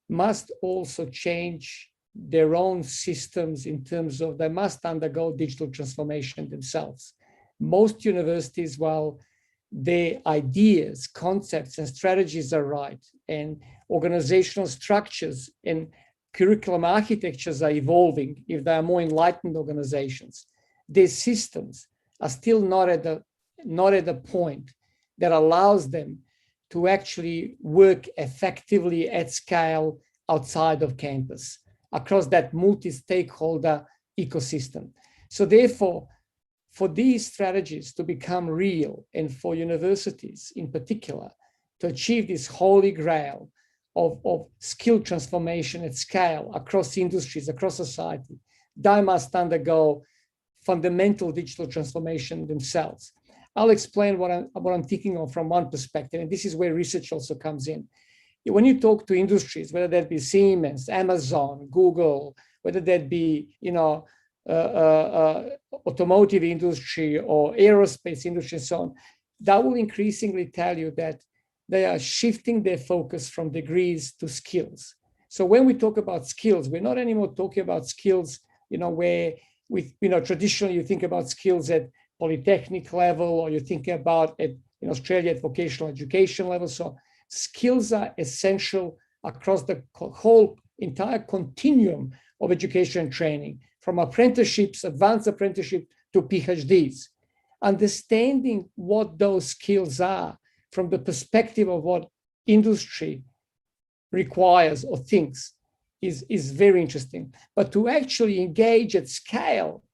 must also change their own systems in terms of they must undergo digital transformation themselves. Most universities, while their ideas, concepts, and strategies are right, and organizational structures and curriculum architectures are evolving, if they are more enlightened organizations, their systems are still not at the point that allows them to actually work effectively at scale outside of campus, across that multi-stakeholder ecosystem. So therefore, for these strategies to become real, and for universities in particular to achieve this holy grail of skill transformation at scale across industries, across society, they must undergo fundamental digital transformation themselves. I'll explain what I'm thinking of from one perspective, and this is where research also comes in. When you talk to industries, whether that be Siemens, Amazon, Google, whether that be automotive industry or aerospace industry and so on, that will increasingly tell you that they are shifting their focus from degrees to skills. So when we talk about skills, we're not anymore talking about skills, where traditionally you think about skills at polytechnic level, or you think about in Australia at vocational education level. So skills are essential across the whole entire continuum of education and training, from apprenticeships, advanced apprenticeship to PhDs. Understanding what those skills are from the perspective of what industry requires or thinks is very interesting. But to actually engage at scale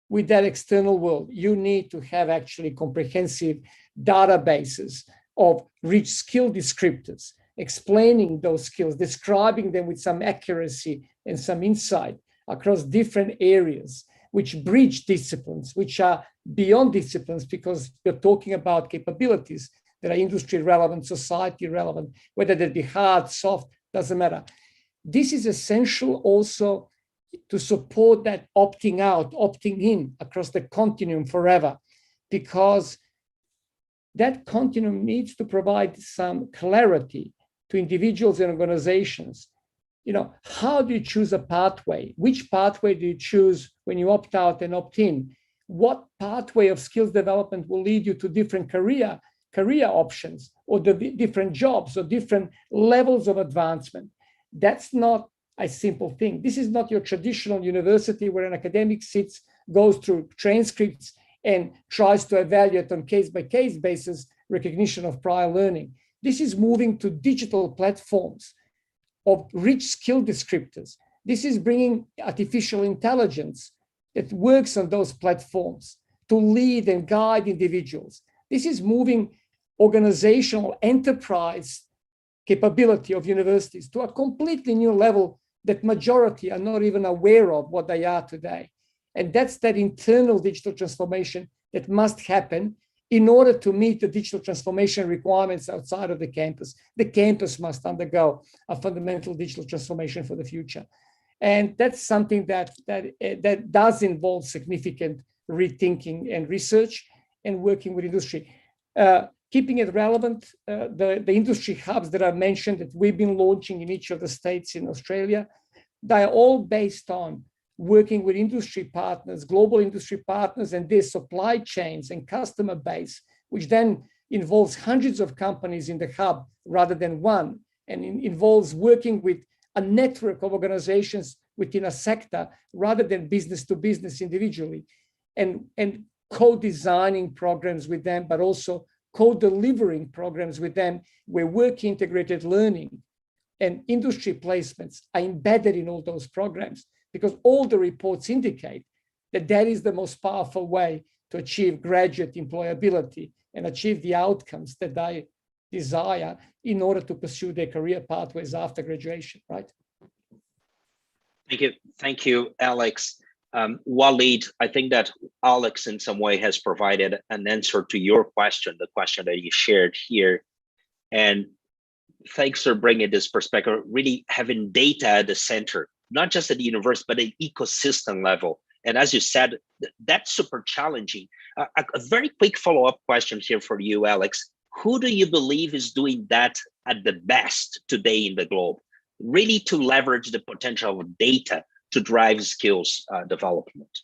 with that external world, you need to have actually comprehensive databases of rich skill descriptors, explaining those skills, describing them with some accuracy and some insight across different areas, which bridge disciplines, which are beyond disciplines, because we're talking about capabilities that are industry relevant, society relevant, whether that be hard, soft, doesn't matter. This is essential also to support that opting out, opting in across the continuum forever, because that continuum needs to provide some clarity to individuals and organizations. How do you choose a pathway? Which pathway do you choose when you opt out and opt in? What pathway of skills development will lead you to different career options, or the different jobs, or different levels of advancement? That's not a simple thing. This is not your traditional university where an academic sits, goes through transcripts, and tries to evaluate on case-by-case basis recognition of prior learning. This is moving to digital platforms of rich skill descriptors. This is bringing artificial intelligence that works on those platforms to lead and guide individuals. This is moving organizational enterprise capability of universities to a completely new level that majority are not even aware of what they are today. And that's that internal digital transformation that must happen in order to meet the digital transformation requirements outside of the campus. The campus must undergo a fundamental digital transformation for the future. And that's something that does involve significant rethinking and research and working with industry. Keeping it relevant, the industry hubs that I mentioned that we've been launching in each of the states in Australia, they are all based on working with industry partners, global industry partners, and their supply chains and customer base, which then involves hundreds of companies in the hub rather than one, and involves working with a network of organizations within a sector rather than business to business individually, and co-designing programs with them, but also co-delivering programs with them where work integrated learning and industry placements are embedded in all those programs, because all the reports indicate that that is the most powerful way to achieve graduate employability and achieve the outcomes that they desire in order to pursue their career pathways after graduation, right? Thank you, Alex. Walid, I think that Alex in some way has provided an answer to your question, the question that you shared here. And thanks for bringing this perspective, really having data at the center, not just at the university, but at ecosystem level. And as you said, that's super challenging. A very quick follow-up question here for you, Alex. Who do you believe is doing that at the best today in the globe? Really to leverage the potential of data to drive skills development.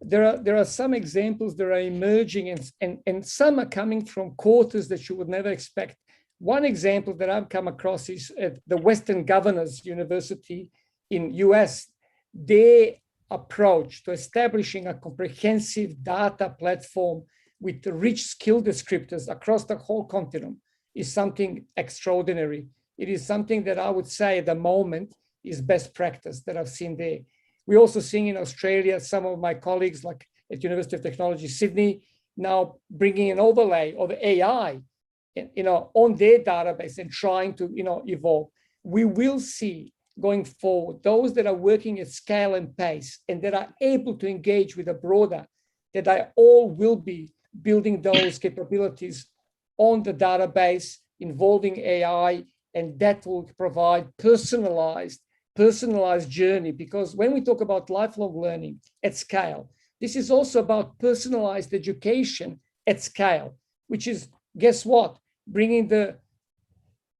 There are some examples that are emerging, and some are coming from quarters that you would never expect. One example that I've come across is at the Western Governors University in US. Their approach to establishing a comprehensive data platform with rich skill descriptors across the whole continent is something extraordinary. It is something that I would say at the moment is best practice that I've seen there. We're also seeing in Australia, some of my colleagues like at University of Technology, Sydney, now bringing an overlay of AI, on their database and trying to, evolve. We will see going forward, those that are working at scale and pace and that are able to engage with a broader, that they all will be building those capabilities on the database involving AI, and that will provide personalized journey. Because when we talk about lifelong learning at scale, this is also about personalized education at scale, which is, guess what? Bringing the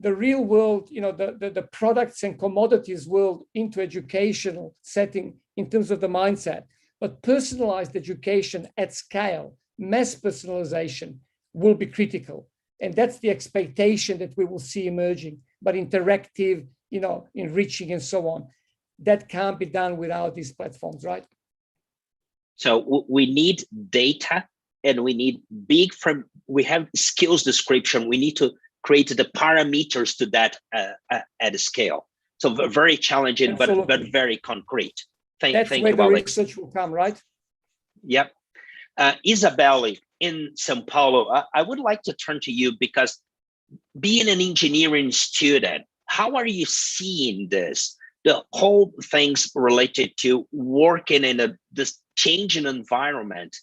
real world, the products and commodities world into educational setting in terms of the mindset. But personalized education at scale, mass personalization will be critical. And that's the expectation that we will see emerging, but interactive, enriching and so on. That can't be done without these platforms, right? So we need data, and we need we have skills description. We need to create the parameters to that at a scale. So very challenging, but very concrete. Thank you, the Alex. Research will come, right? Yep. Isabelli in Sao Paulo, I would like to turn to you, because being an engineering student, how are you seeing this? The whole things related to working in this changing environment.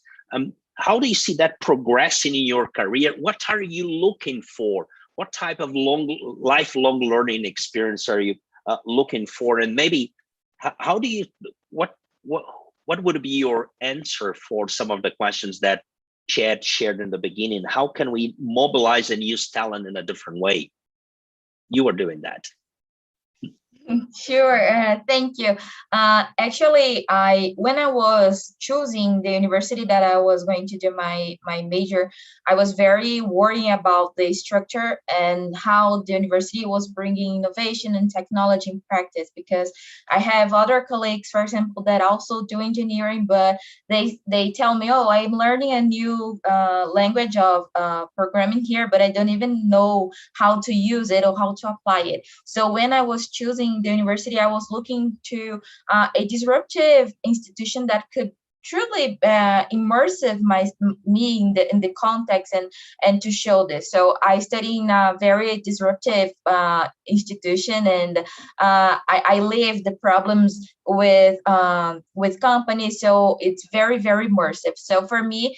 How do you see that progressing in your career? What are you looking for? What type of lifelong learning experience are you looking for? And maybe how do you, what would be your answer for some of the questions that Chad shared in the beginning? How can we mobilize and use talent in a different way? You are doing that. Sure, thank you. Actually, when I was choosing the university that I was going to do my major, I was very worried about the structure and how the university was bringing innovation and technology in practice, because I have other colleagues, for example, that also do engineering, but they tell me, oh, I'm learning a new language of programming here, but I don't even know how to use it or how to apply it. So when I was choosing entering the university, I was looking to a disruptive institution that could truly immersive me in the context and to show this. So I study in a very disruptive institution, and I live the problems with companies. So it's very, very immersive. So for me,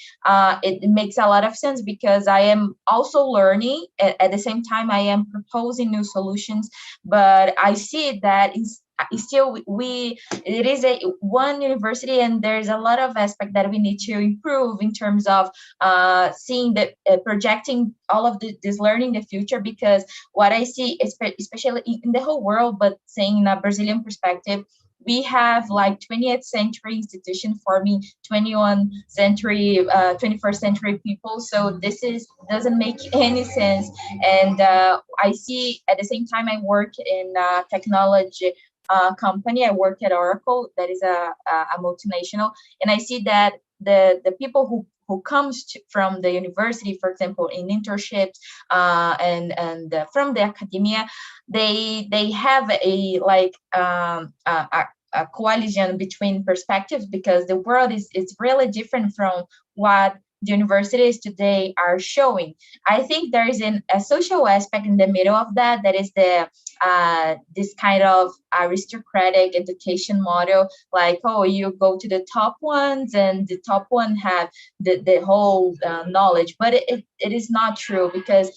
it makes a lot of sense because I am also learning at the same time I am proposing new solutions. But I see that still it is a one university, and there's a lot of aspect that we need to improve in terms of seeing that projecting all of this learning in the future. Because what I see, especially in the whole world, but saying in a Brazilian perspective, we have like 20th century institution forming 21st century people. So this doesn't make any sense. And I see at the same time I work in technology company. I work at Oracle, that is a multinational, and I see that the people who comes from the university, for example, in internships and from the academia, they have a coalition between perspectives, because the world is really different from what the universities today are showing. I think there is a social aspect in the middle of that is the this kind of aristocratic education model, like, oh, you go to the top ones and the top one have the whole knowledge. But it is not true, because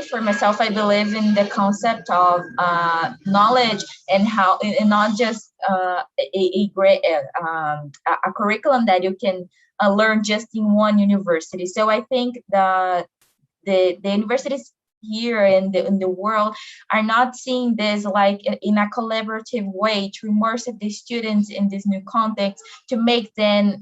for myself, I believe in the concept of knowledge, and how, and not just a great a curriculum that you can learn just in one university. So I think the universities here in the world are not seeing this like in a collaborative way to immerse the students in this new context, to make them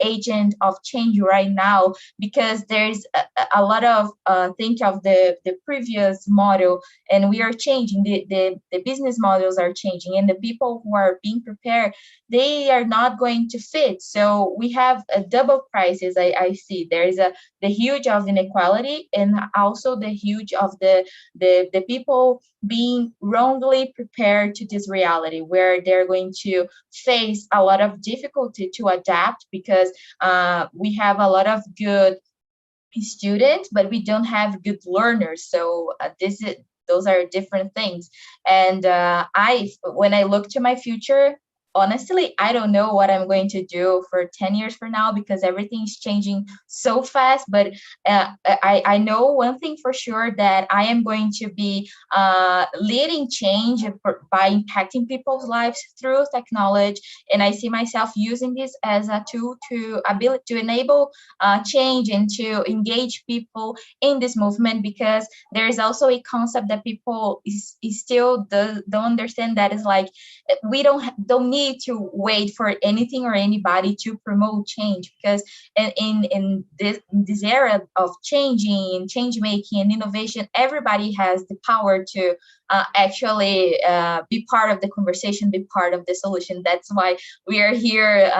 agent of change right now. Because there's a lot of think of the previous model, and we are changing, the business models are changing, and the people who are being prepared, they are not going to fit. So we have a double crisis. I see there is the huge of inequality, and also the huge of the people being wrongly prepared to this reality, where they're going to face a lot of difficulty to adapt, because we have a lot of good students, but we don't have good learners. So those are different things. And when I look to my future, honestly, I don't know what I'm going to do for 10 years from now, because everything's changing so fast. But I know one thing for sure, that I am going to be leading change by impacting people's lives through technology. And I see myself using this as a tool to enable change and to engage people in this movement, because there is also a concept that people still don't understand, that is like, we don't need to wait for anything or anybody to promote change, because in this era of changing, change making, and innovation, everybody has the power to actually be part of the conversation, be part of the solution. That's why we are here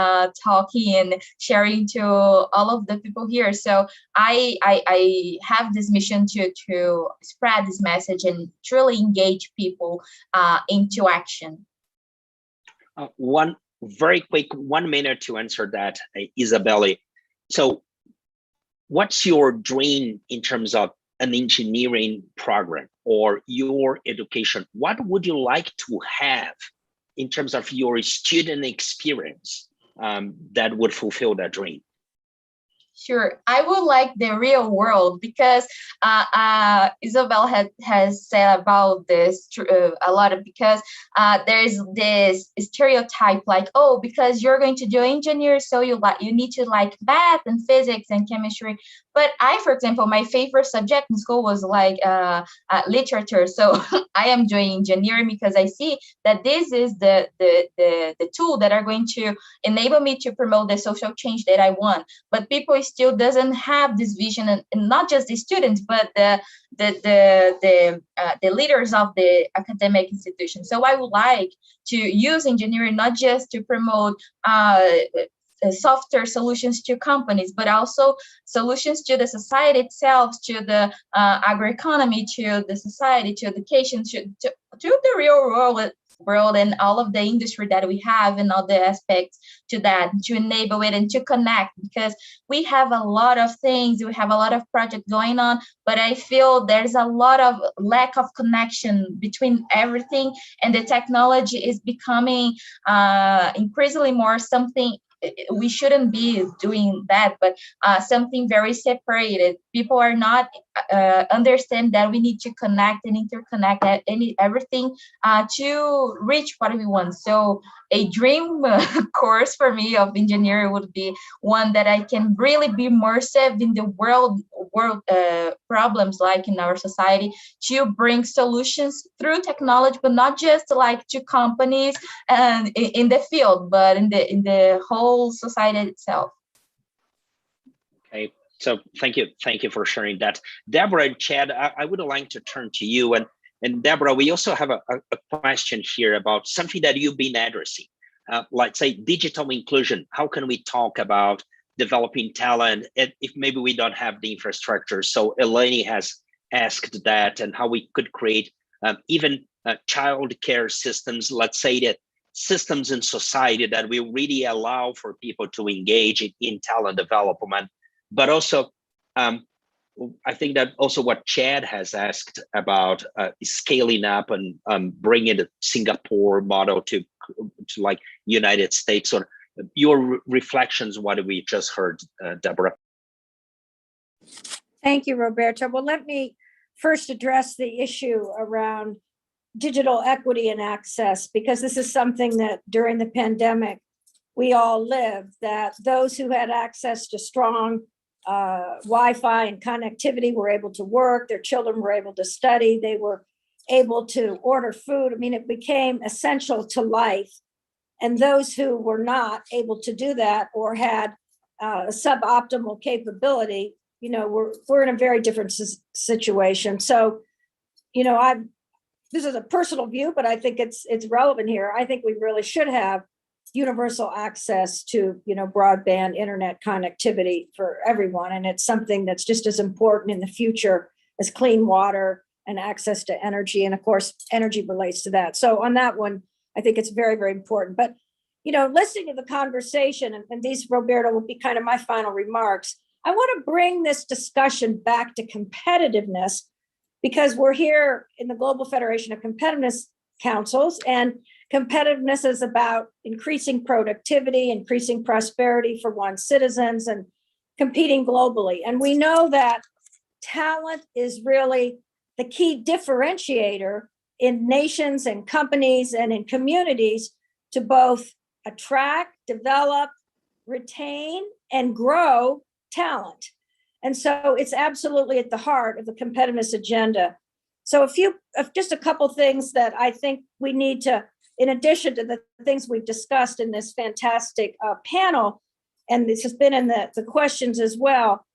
talking and sharing to all of the people here. So I have this mission to spread this message and truly engage people into action. One very quick 1 minute to answer that, Isabelli. So what's your dream in terms of an engineering program or your education? What would you like to have in terms of your student experience that would fulfill that dream? Sure, I would like the real world, because Isabella has said about this a lot, because there's this stereotype like, oh, because you're going to do engineer, so you need to like math and physics and chemistry. But for example, my favorite subject in school was like literature. So I am doing engineering because I see that this is the tool that are going to enable me to promote the social change that I want. But people still doesn't have this vision, and not just the students, but the leaders of the academic institution. So I would like to use engineering not just to promote software solutions to companies, but also solutions to the society itself, to the agroeconomy, to the society, to education, to the real world world and all of the industry that we have and all the aspects to that, to enable it and to connect, because we have a lot of things, we have a lot of projects going on, but I feel there's a lot of lack of connection between everything, and the technology is becoming increasingly more something. We shouldn't be doing that, but something very separated. People are not understand that we need to connect and interconnect everything to reach what we want. So a dream course for me of engineering would be one that I can really be immersive in the world problems like in our society, to bring solutions through technology, but not just like to companies and in the field, but in the whole society itself. Okay, so thank you for sharing that. Deborah and Chad, I would like to turn to you. And Deborah, we also have a question here about something that you've been addressing, let's say digital inclusion. How can we talk about developing talent if maybe we don't have the infrastructure? So Eleni has asked that, and how we could create even child care systems, let's say that systems in society that will really allow for people to engage in talent development. But also, I think that also what Chad has asked about scaling up and bringing the Singapore model to like United States. Or your reflections, what we just heard, Deborah. Thank you, Roberto. Well, let me first address the issue around digital equity and access, because this is something that during the pandemic, we all lived, that those who had access to strong Wi-Fi and connectivity were able to work, their children were able to study, they were able to order food. I mean, it became essential to life. And those who were not able to do that or had a suboptimal capability, we're in a very different situation. So, this is a personal view, but I think it's relevant here. I think we really should have universal access to, broadband internet connectivity for everyone. And it's something that's just as important in the future as clean water and access to energy. And of course, energy relates to that. So on that one, I think it's very, very important. But, listening to the conversation, and these, Roberto, will be kind of my final remarks. I want to bring this discussion back to competitiveness, because we're here in the Global Federation of Competitiveness Councils, and competitiveness is about increasing productivity, increasing prosperity for one's citizens, and competing globally. And we know that talent is really the key differentiator in nations and companies and in communities to both attract, develop, retain, and grow talent. And so it's absolutely at the heart of the competitiveness agenda. So just a couple things that I think we need to, in addition to the things we've discussed in this fantastic panel, and this has been in the questions as well,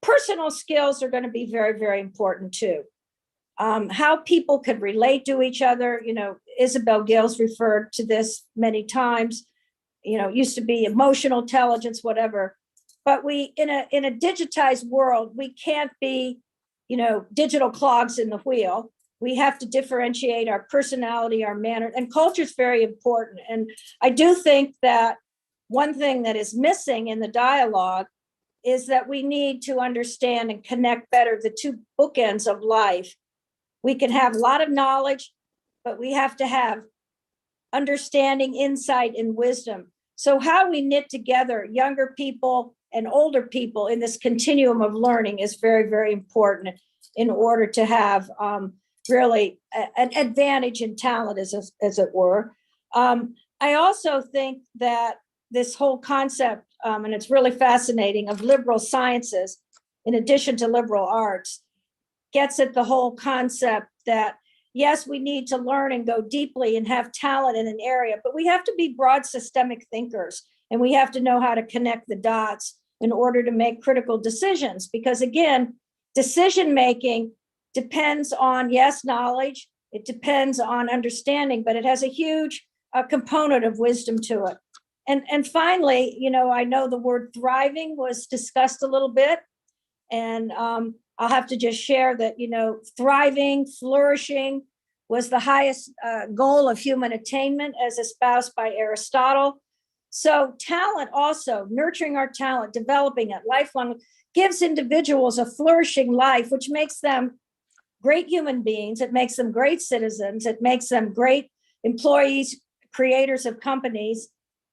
personal skills are going to be very, very important too. How people could relate to each other. Isabel Gill's referred to this many times. It used to be emotional intelligence, whatever. But we, in a digitized world, we can't be, digital clogs in the wheel. We have to differentiate our personality, our manner, and culture is very important. And I do think that one thing that is missing in the dialogue is that we need to understand and connect better the two bookends of life. We can have a lot of knowledge, but we have to have understanding, insight, and wisdom. So how we knit together younger people and older people in this continuum of learning is very, very important in order to have really an advantage in talent, as it were. I also think that this whole concept, and it's really fascinating, of liberal sciences, in addition to liberal arts, gets at the whole concept that, yes, we need to learn and go deeply and have talent in an area, but we have to be broad systemic thinkers, and we have to know how to connect the dots in order to make critical decisions. Because again, decision-making depends on, yes, knowledge, it depends on understanding, but it has a huge component of wisdom to it. And finally, I know the word thriving was discussed a little bit, and I'll have to just share that, thriving, flourishing, was the highest goal of human attainment as espoused by Aristotle. So talent also, nurturing our talent, developing it, lifelong, gives individuals a flourishing life, which makes them great human beings. It makes them great citizens. It makes them great employees, creators of companies,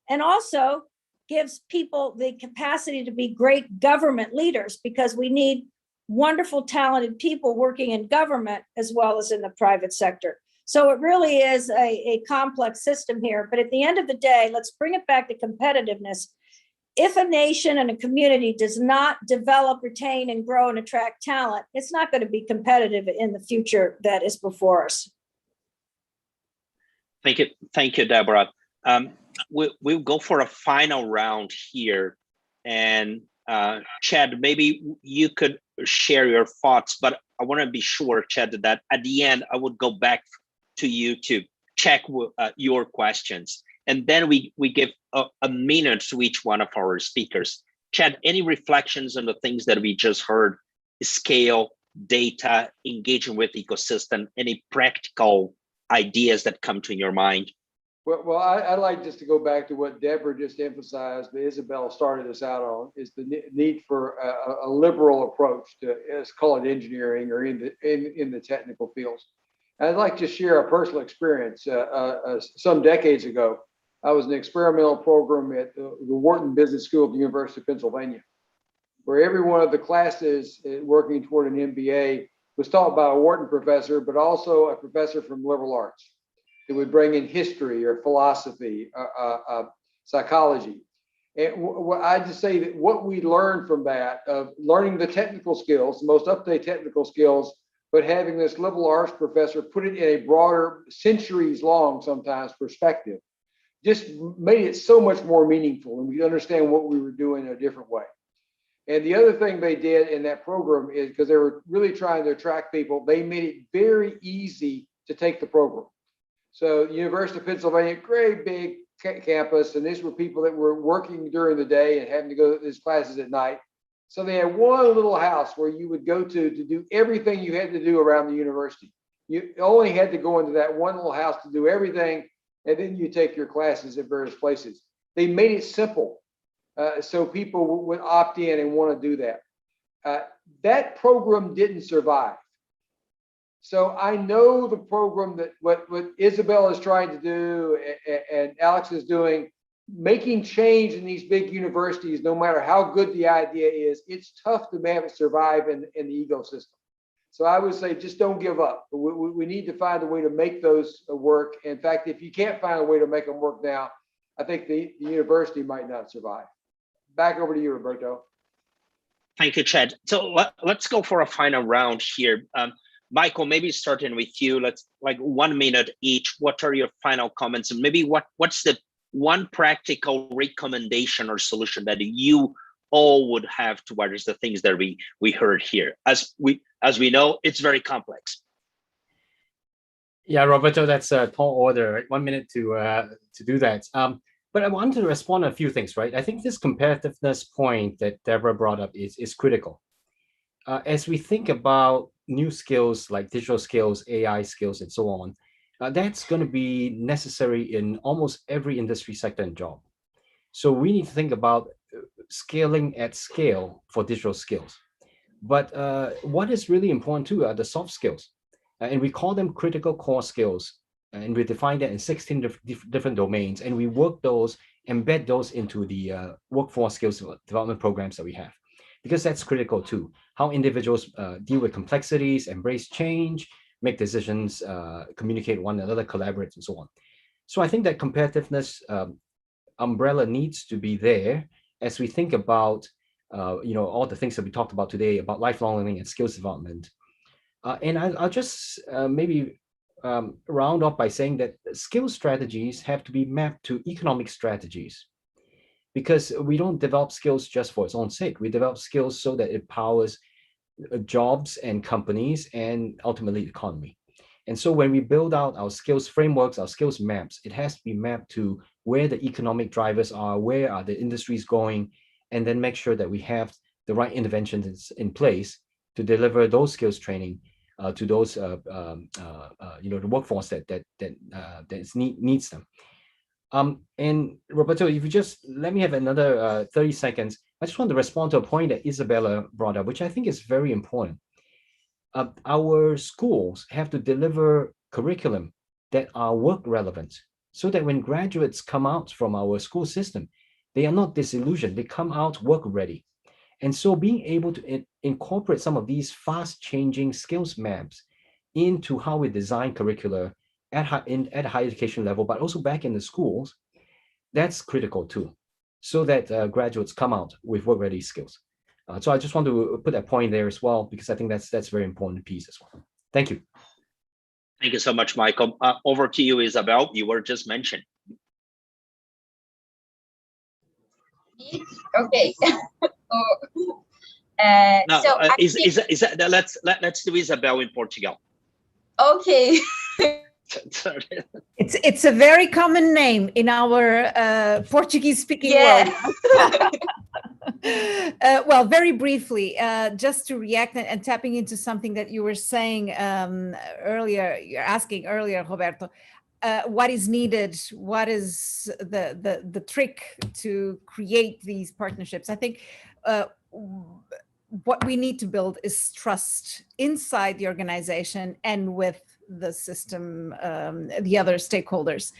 and also gives people the capacity to be great government leaders, because we need wonderful, talented people working in government as well as in the private sector. So it really is a complex system here. But at the end of the day, let's bring it back to competitiveness. If a nation and a community does not develop, retain, and grow and attract talent, it's not going to be competitive in the future that is before us. Thank you, Deborah. We'll go for a final round here. And Chad, maybe you could share your thoughts, but I want to be sure, Chad, that at the end, I would go back to you to check your questions. And then we give a minute to each one of our speakers. Chad, any reflections on the things that we just heard? Scale, data, engaging with ecosystem, any practical ideas that come to your mind? Well, I'd like just to go back to what Deborah just emphasized, that Isabella started us out on, is the need for a liberal approach to, let's call it engineering or in the technical fields. And I'd like to share a personal experience. Some decades ago, I was in an experimental program at the Wharton Business School at the University of Pennsylvania, where every one of the classes working toward an MBA was taught by a Wharton professor, but also a professor from liberal arts. It would bring in history or philosophy, psychology. And I just say that what we learned from that, of learning the technical skills, the most up-to-date technical skills, but having this liberal arts professor put it in a broader, centuries-long sometimes perspective, just made it so much more meaningful, and we understand what we were doing in a different way. And the other thing they did in that program is, because they were really trying to attract people, they made it very easy to take the program. So University of Pennsylvania, great big campus, and these were people that were working during the day and having to go to these classes at night. So they had one little house where you would go to do everything you had to do around the university. You only had to go into that one little house to do everything, and then you take your classes at various places. They made it simple, so people would opt in and want to do that. That program didn't survive. So I know the program that what Isabella is trying to do and Alex is doing, making change in these big universities, no matter how good the idea is, it's tough to have it survive in the ecosystem. So I would say just don't give up. We need to find a way to make those work. In fact, if you can't find a way to make them work now, I think the university might not survive. Back over to you, Roberto. Thank you, Chad. So let's go for a final round here. Michael, maybe starting with you, let's like 1 minute each. What are your final comments? And maybe what's the one practical recommendation or solution that you all would have towards the things that we heard here? As we know, it's very complex. Yeah, Roberto, that's a tall order, right? 1 minute to do that. But I wanted to respond to a few things, right? I think this competitiveness point that Deborah brought up is critical. As we think about new skills like digital skills, AI skills, and so on, that's going to be necessary in almost every industry sector and job. So we need to think about scaling at scale for digital skills. But what is really important too are the soft skills. And we call them critical core skills. And we define that in 16 different domains. And we work those, embed those into the workforce skills development programs that we have. Because that's critical too. How individuals deal with complexities, embrace change, make decisions, communicate one another, collaborate, and so on. So I think that competitiveness umbrella needs to be there as we think about all the things that we talked about today about lifelong learning and skills development. And I'll just maybe round off by saying that skill strategies have to be mapped to economic strategies, because we don't develop skills just for its own sake. We develop skills so that it powers jobs and companies and ultimately the economy. And so when we build out our skills frameworks, our skills maps, it has to be mapped to where the economic drivers are, where are the industries going, and then make sure that we have the right interventions in place to deliver those skills training to those the workforce that needs them. And Roberto, if you just let me have another 30 seconds, I just want to respond to a point that Isabella brought up, which I think is very important. Our schools have to deliver curriculum that are work relevant, so that when graduates come out from our school system, they are not disillusioned, they come out work ready. And so being able to incorporate some of these fast changing skills maps into how we design curricula at higher education level, but also back in the schools, that's critical too, so that graduates come out with work ready skills. So I just want to put that point there as well, because I think that's a very important piece as well. Thank you. Thank you so much, Michael. Over to you, Isabel. You were just mentioned. Okay. Let's do Isabel in Portugal. Okay. It's a very common name in our Portuguese-speaking world. Well, very briefly, just to react and tapping into something that you were saying earlier, you're asking earlier, Roberto, what is needed? What is the trick to create these partnerships? I think what we need to build is trust inside the organization and with the system, the other stakeholders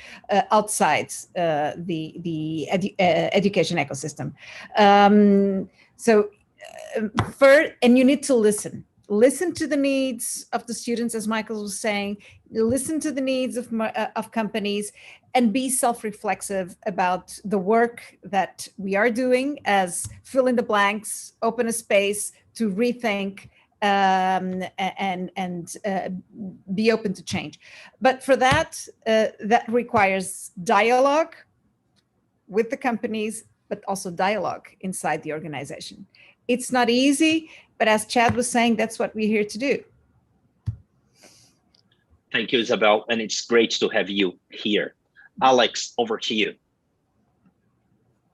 outside the education ecosystem. And you need to listen to the needs of the students, as Michael was saying, listen to the needs of companies, and be self-reflexive about the work that we are doing as fill in the blanks, open a space to rethink, and be open to change. But for that, that requires dialogue with the companies, but also dialogue inside the organization. It's not easy, but as Chad was saying, that's what we're here to do. Thank you, Isabel, and it's great to have you here. Alex, over to you.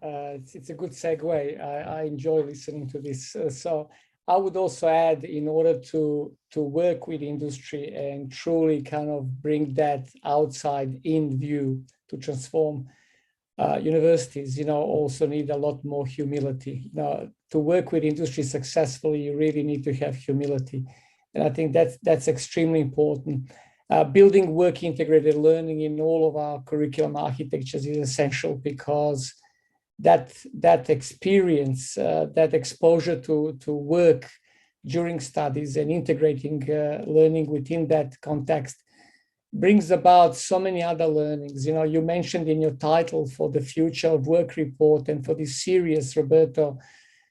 It's a good segue. I enjoy listening to this. So I would also add, in order to work with industry and truly kind of bring that outside in view to transform universities, also need a lot more humility. To work with industry successfully, you really need to have humility. And I think that's extremely important. Building work integrated learning in all of our curriculum architectures is essential, because that experience, that exposure to work during studies and integrating learning within that context brings about so many other learnings. You mentioned in your title for the Future of Work report and for this series, Roberto,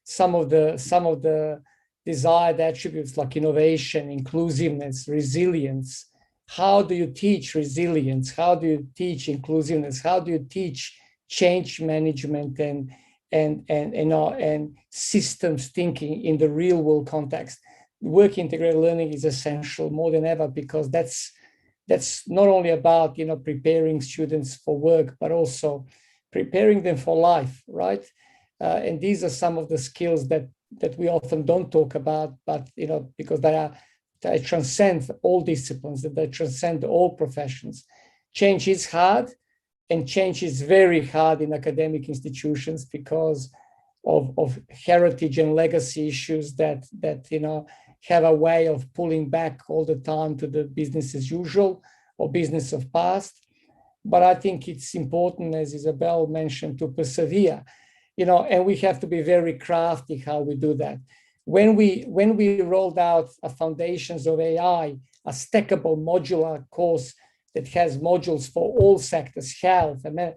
some of the desired attributes like innovation, inclusiveness, resilience. How do you teach resilience? How do you teach inclusiveness? How do you teach change management and systems thinking in the real world context? Work integrated learning is essential more than ever, because that's not only about preparing students for work, but also preparing them for life, right? And these are some of the skills that we often don't talk about, but because they transcend all disciplines, that they transcend all professions. Change is hard, and change is very hard in academic institutions because of heritage and legacy issues that have a way of pulling back all the time to the business as usual or business of past. But I think it's important, as Isabel mentioned, to persevere, and we have to be very crafty how we do that. When we rolled out a Foundations of AI, a stackable modular course that has modules for all sectors, health, and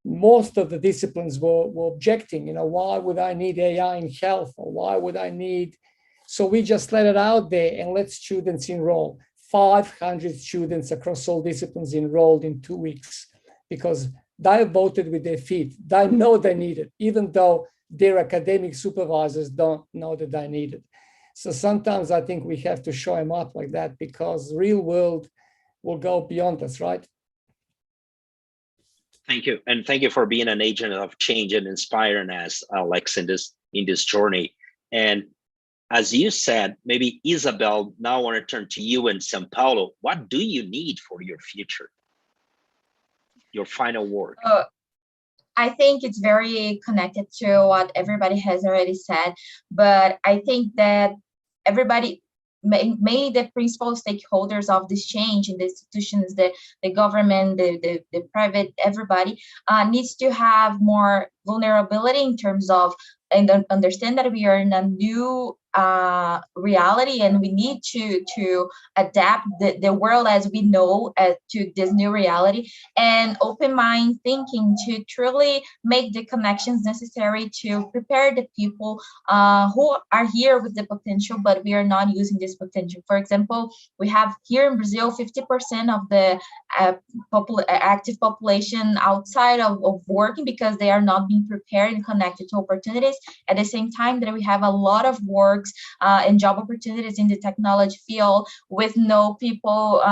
most of the disciplines were objecting, why would I need AI in health, or why would I need? So we just let it out there and let students enroll. 500 students across all disciplines enrolled in 2 weeks, because they voted with their feet. They know they need it, even though their academic supervisors don't know that they need it. So sometimes I think we have to show them up like that, because real world will go beyond us, right? Thank you, and thank you for being an agent of change and inspiring us, Alex, in this journey. And as you said, maybe Isabel, now I want to turn to you in Sao Paulo. What do you need for your future? Your final word. I think it's very connected to what everybody has already said, but I think that everybody, may the principal stakeholders of this change in the institutions, the government, the private, everybody needs to have more vulnerability in terms of, and understand that we are in a new reality, and we need to adapt the world as we know to this new reality, and open mind thinking to truly make the connections necessary to prepare the people who are here with the potential, but we are not using this potential. For example, we have here in Brazil 50% of the active population outside of working because they are not being prepared and connected to opportunities. At the same time that we have a lot of works and job opportunities in the technology field with no people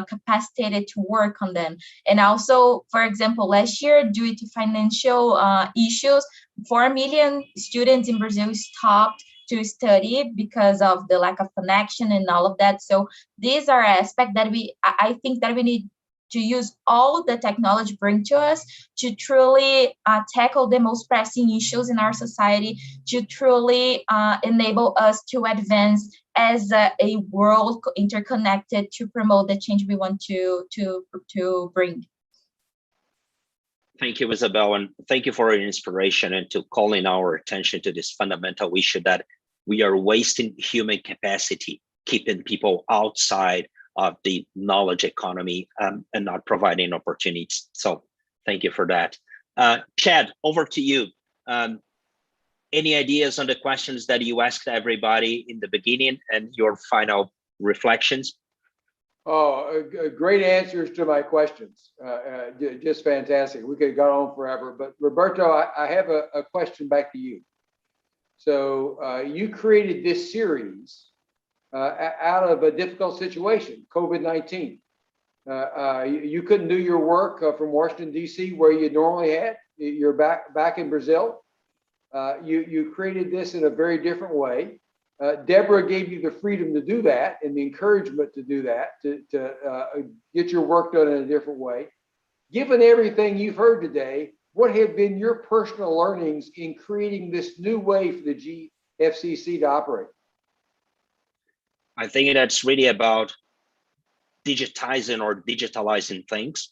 capacitated to work on them. And also, for example, last year, due to financial issues, 4 million students in Brazil stopped to study because of the lack of connection and all of that. So these are aspects that I think that we need to use all the technology bring to us to truly tackle the most pressing issues in our society, to truly enable us to advance as a world interconnected to promote the change we want to bring. Thank you, Isabel, and thank you for your inspiration and to calling our attention to this fundamental issue that we are wasting human capacity, keeping people outside of the knowledge economy and not providing opportunities. So thank you for that. Chad, over to you. Any ideas on the questions that you asked everybody in the beginning and your final reflections? Oh, great answers to my questions. Just fantastic. We could have gone on forever, but Roberto, I have a question back to you. So you created this series out of a difficult situation, COVID-19. You couldn't do your work from Washington, D.C., where you normally had. You're back in Brazil. You created this in a very different way. Deborah gave you the freedom to do that and the encouragement to do that, to get your work done in a different way. Given everything you've heard today, what have been your personal learnings in creating this new way for the GFCC to operate? I think that's really about digitizing or digitalizing things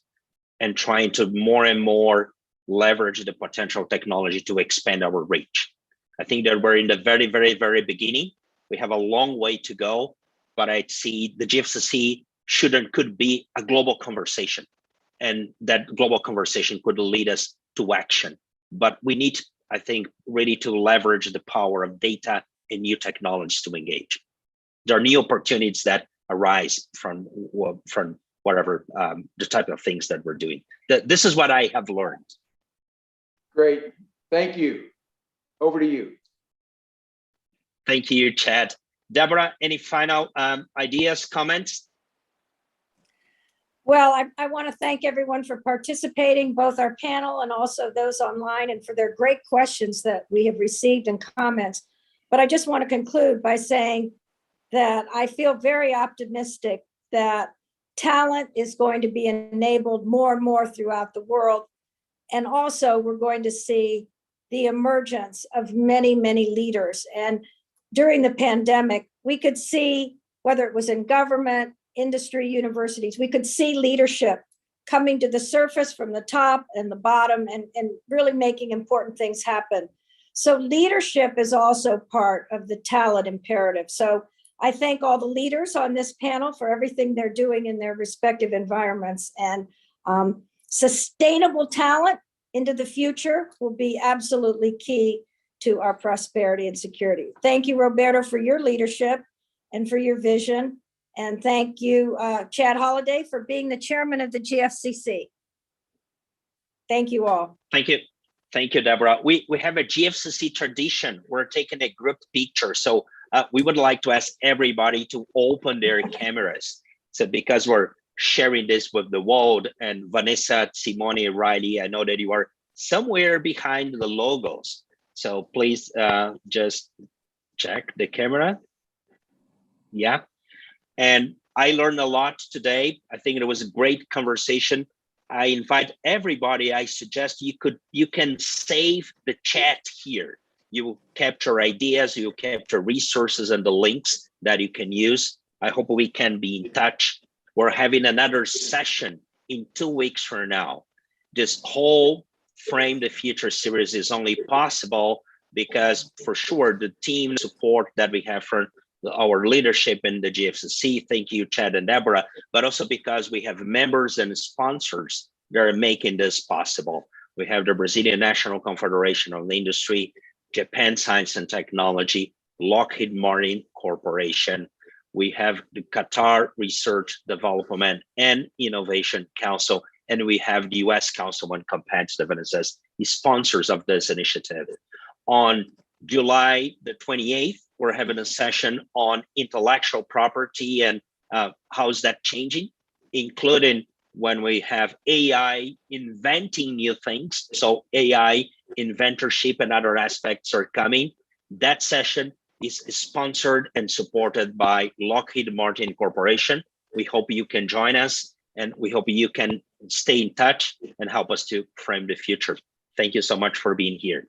and trying to more and more leverage the potential technology to expand our reach. I think that we're in the very, very, very beginning. We have a long way to go, but I see the GFCC could be a global conversation, and that global conversation could lead us to action. But we need, I think, really to leverage the power of data and new technologies to engage. There are new opportunities that arise from whatever the type of things that we're doing. This is what I have learned. Great, thank you. Over to you. Thank you, Chad. Deborah, any final ideas, comments? Well, I want to thank everyone for participating, both our panel and also those online, and for their great questions that we have received and comments. But I just want to conclude by saying that I feel very optimistic that talent is going to be enabled more and more throughout the world. And also we're going to see the emergence of many, many leaders. And during the pandemic, we could see, whether it was in government, industry, universities, we could see leadership coming to the surface from the top and the bottom and really making important things happen. So leadership is also part of the talent imperative. So I thank all the leaders on this panel for everything they're doing in their respective environments, and sustainable talent into the future will be absolutely key to our prosperity and security. Thank you, Roberto, for your leadership and for your vision. And thank you, Chad Holliday, for being the chairman of the GFCC. Thank you all. Thank you. Thank you, Deborah. We have a GFCC tradition. We're taking a group picture. So we would like to ask everybody to open their cameras. So because we're sharing this with the world, and Vanessa, Simone, Riley, I know that you are somewhere behind the logos. So please just Check the camera. Yeah. And I learned a lot today. I think it was a great conversation. I invite everybody. I suggest you can save the chat here. You will capture ideas, you will capture resources and the links that you can use. I hope we can be in touch. We're having another session in 2 weeks from now. This whole Frame the Future series is only possible because for sure the team support that we have from our leadership in the GFCC, thank you, Chad and Deborah, but also because we have members and sponsors that are making this possible. We have the Brazilian National Confederation of the Industry, Japan Science and Technology, Lockheed Martin Corporation. We have the Qatar Research, Development, and Innovation Council, and we have the U.S. Council on Competitiveness as the sponsors of this initiative. On July the 28th, we're having a session on intellectual property and how's that changing, including when we have AI inventing new things. So AI inventorship and other aspects are coming. That session is sponsored and supported by Lockheed Martin Corporation. We hope you can join us, and we hope you can stay in touch and help us to frame the future. Thank you so much for being here.